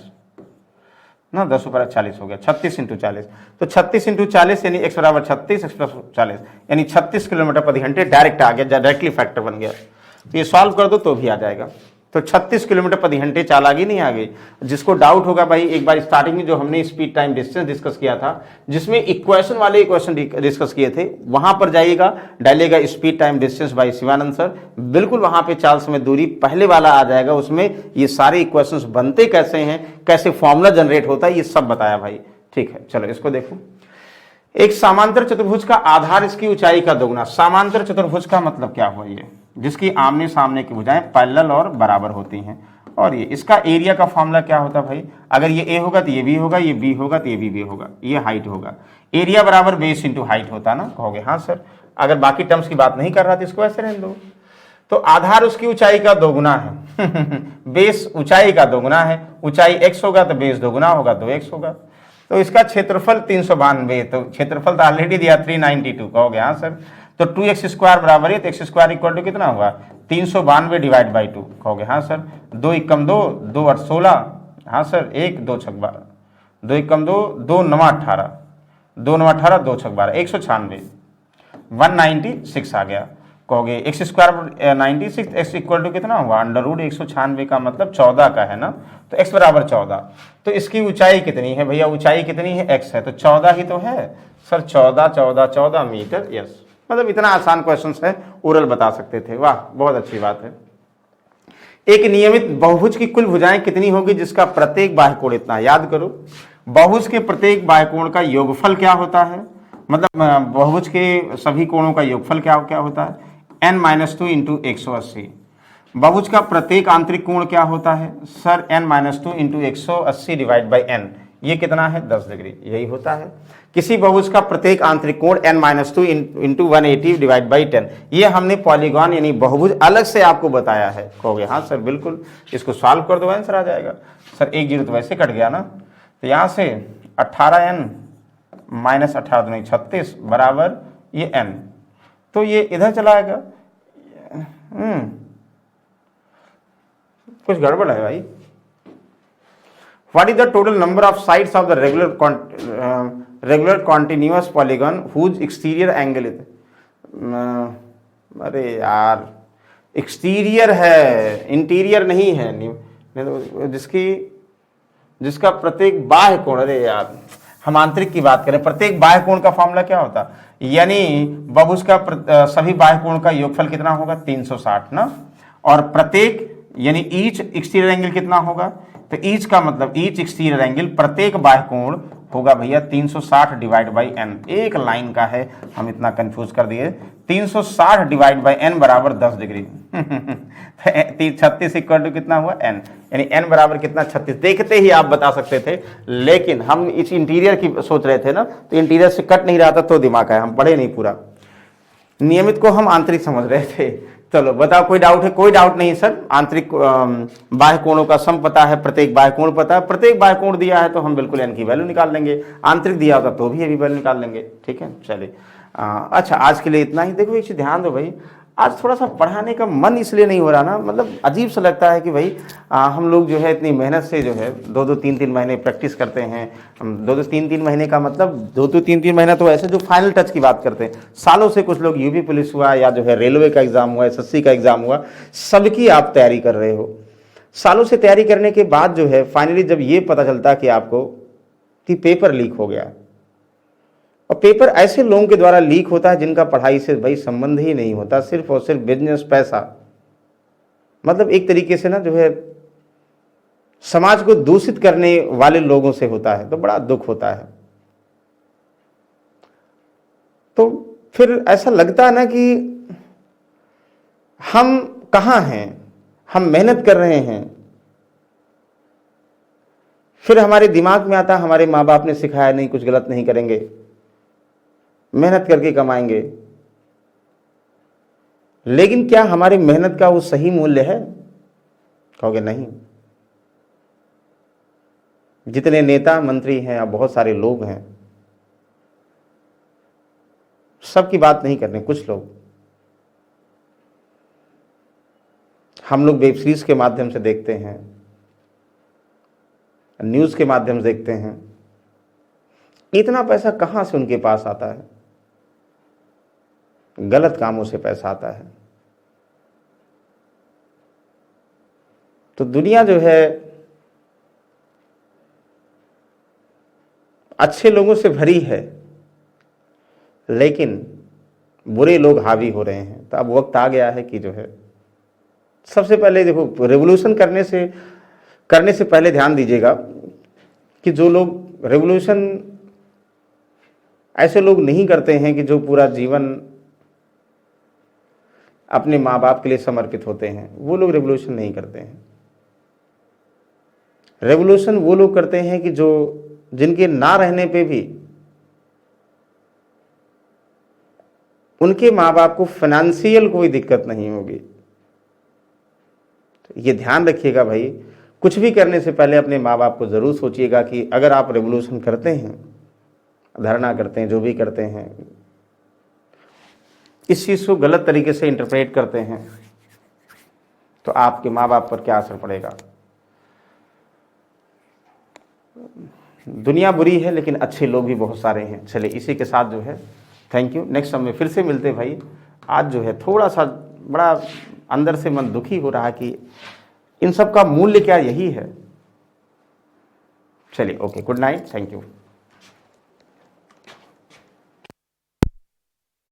ना, 10 ऊपर 40 हो गया, 36 इंटू 40। तो 36 इंटू 40 यानी x बराबर 36, x प्लस 40 यानी 36 किलोमीटर प्रति घंटे डायरेक्ट आ गया, डायरेक्टली फैक्टर बन गया। तो ये सॉल्व कर दो तो भी आ जाएगा। तो 36 किलोमीटर प्रति घंटे चाल आ गई, नहीं आ गई? जिसको डाउट होगा भाई, एक बार स्टार्टिंग में जो हमने स्पीड टाइम डिस्टेंस डिस्कस किया था, जिसमें इक्वेशन वाले इक्वेशन डिस्कस किए थे, वहां पर जाइएगा, डालिएगा speed time distance by Shivanand sir, बिल्कुल वहां पे चाल समय दूरी पहले वाला आ जाएगा। उसमें ये सारे इक्वेशंस बनते कैसे हैं, कैसे फॉर्मूला जनरेट होता है, ये सब बताया भाई, ठीक है। चलो इसको देखो, एक समांतर चतुर्भुज का आधार इसकी ऊंचाई का दोगुना। समांतर चतुर्भुज का मतलब क्या हुआ? ये जिसकी आमने सामने की भुजाएं पैरेलल और बराबर होती हैं। और ये इसका एरिया का फॉर्मूला क्या होता है भाई? अगर ये ए होगा तो ये बी होगा, ये बी होगा तो ये बी होगा, ये हाइट होगा। एरिया बराबर बेस इंटू हाइट होता है ना, कहोगे हाँ सर। अगर बाकी टर्म्स की बात नहीं कर रहा तो इसको ऐसे रहने दो। तो आधार उसकी ऊंचाई का दोगुना है बेस ऊंचाई का दोगुना है, ऊंचाई x होगा तो बेस दोगुना होगा, 2x होगा। तो इसका क्षेत्रफल 392, तो क्षेत्रफल तो ऑलरेडी दिया 392, कहोगे हाँ सर। तो 2x स्क्वायर बराबर है, तो x स्क्वायर इक्वल टू कितना हुआ? 392 डिवाइड बाई 2, कहोगे हाँ सर। 2 एकम 2, 2 8 16, हाँ सर। 1 2 6 12, 2 एकम 2, 2 9 18, 2 9 18, 2 6 12, 196, 196 आ गया। कहोगे x square 96, x equal to कितना हुआ? अंडर रूट 196 का मतलब 14 का है ना, तो x बराबर 14। तो इसकी ऊंचाई कितनी है भैया? ऊंचाई कितनी है? x है, तो 14 ही तो है सर। 14 metre, yes. मतलब इतना आसान क्वेश्चन है, ओरल बता सकते थे। वाह बहुत अच्छी बात है। एक नियमित बहुभुज की कुल भुजाएं कितनी होगी जिसका प्रत्येक बाह्यकोण इतना? याद करो, बहुभुज के प्रत्येक बाह्यकोण का योगफल क्या होता है? मतलब बहुभुज के सभी कोणों का योगफल क्या होता है? n-2 into 180। बहुभुज का प्रत्येक आंतरिक कोण क्या होता है sir? n-2 into 180 divide by n, ये कितना है 10 डिग्री, यही होता है। किसी बहुभुज का प्रत्येक आंतरिक कोण n-2 इंटू 180 डिवाइड बाई 10, ये हमने पॉलीगॉन यानी बहुभुज अलग से आपको बताया है। कहोगे हाँ सर बिल्कुल, इसको सॉल्व कर दो आंसर आ जाएगा। सर एक जीरो तो वैसे कट गया ना, तो यहाँ से 18n माइनस 18 36 बराबर ये n, तो ये इधर चला आएगा। कुछ गड़बड़ है भाई। What is the total number of sides of the regular continuous polygon whose exterior angle is? अरे यार एक्सटीरियर है, इंटीरियर नहीं है, नहीं जिसका प्रत्येक बाह्य कोण, अरे यार हम आंतरिक की बात करें, प्रत्येक बाह्य कोण का फॉर्मूला क्या होता, यानी बहुभुज का सभी बाह्य कोण का योगफल कितना होगा 360 ना, और प्रत्येक यानी ईच एक्सटीरियर एंगल कितना होगा, तो ईच का मतलब ईच एक्सटीरियर एंगल प्रत्येक बाह्य कोण होगा भैया 360 डिवाइड बाई n। एक लाइन का है, हम इतना कंफ्यूज कर दिए। 360 डिवाइड बाई n बराबर 10 डिग्री 36 इक्वल टू कितना हुआ n, यानी n बराबर कितना 36। देखते ही आप बता सकते थे, लेकिन हम इस इंटीरियर की सोच रहे थे ना, तो इंटीरियर से कट नहीं रहा था, तो दिमाग है, हम पढ़े नहीं पूरा, नियमित को हम आंतरिक समझ रहे थे। चलो बताओ कोई डाउट है? कोई डाउट नहीं सर, आंतरिक बाह्य कोणों का सम पता है, प्रत्येक बाह्य कोण पता है, प्रत्येक बाह्य कोण दिया है तो हम बिल्कुल n की वैल्यू निकाल लेंगे, आंतरिक दिया होता तो भी ये भी वैल्यू निकाल लेंगे। ठीक है चलिए, अच्छा आज के लिए इतना ही। देखो एक चीज ध्यान दो भाई, आज थोड़ा सा पढ़ाने का मन इसलिए नहीं हो रहा ना, मतलब अजीब सा लगता है कि भाई हम लोग जो है इतनी मेहनत से जो है 2-2 3-3 महीने प्रैक्टिस करते हैं। हम 2-2 3-3 महीने का मतलब 2-2 3-3 महीना तो ऐसे जो फाइनल टच की बात करते हैं, सालों से कुछ लोग यूपी पुलिस हुआ या जो है रेलवे का एग्जाम हुआ, एसएससी का एग्जाम हुआ, सबकी आप तैयारी कर रहे हो। सालों से तैयारी करने के बाद जो है फाइनली जब ये पता चलता कि आपको कि पेपर लीक हो गया, और पेपर ऐसे लोगों के द्वारा लीक होता है जिनका पढ़ाई से भाई संबंध ही नहीं होता, सिर्फ और सिर्फ बिजनेस, पैसा, मतलब एक तरीके से ना जो है समाज को दूषित करने वाले लोगों से होता है, तो बड़ा दुख होता है। तो फिर ऐसा लगता है ना कि हम कहाँ हैं, हम मेहनत कर रहे हैं, फिर हमारे दिमाग में आता हमारे माँ बाप ने सिखाया नहीं, कुछ गलत नहीं करेंगे, मेहनत करके कमाएंगे, लेकिन क्या हमारी मेहनत का वो सही मूल्य है? कहोगे नहीं। जितने नेता मंत्री हैं या बहुत सारे लोग हैं, सबकी बात नहीं करने, कुछ लोग, हम लोग वेब सीरीज के माध्यम से देखते हैं, न्यूज के माध्यम से देखते हैं, इतना पैसा कहां से उनके पास आता है? गलत कामों से पैसा आता है। तो दुनिया जो है अच्छे लोगों से भरी है, लेकिन बुरे लोग हावी हो रहे हैं। तो अब वक्त आ गया है कि जो है सबसे पहले देखो, रेवोल्यूशन करने से पहले ध्यान दीजिएगा कि जो लोग रेवोल्यूशन ऐसे लोग नहीं करते हैं कि जो पूरा जीवन अपने माँ बाप के लिए समर्पित होते हैं, वो लोग रेवोल्यूशन नहीं करते हैं। रेवोल्यूशन वो लोग करते हैं कि जो जिनके ना रहने पे भी उनके माँ बाप को फाइनेंशियल कोई दिक्कत नहीं होगी। तो ये ध्यान रखिएगा भाई, कुछ भी करने से पहले अपने माँ बाप को जरूर सोचिएगा कि अगर आप रेवोल्यूशन करते हैं, धरना करते हैं, जो भी करते हैं, इस चीज़ को गलत तरीके से इंटरप्रेट करते हैं, तो आपके माँ बाप पर क्या असर पड़ेगा। दुनिया बुरी है लेकिन अच्छे लोग भी बहुत सारे हैं। चलिए इसी के साथ जो है थैंक यू, नेक्स्ट समय फिर से मिलते भाई। आज जो है थोड़ा सा बड़ा अंदर से मन दुखी हो रहा कि इन सब का मूल्य क्या यही है। चलिए okay, good night, thank you.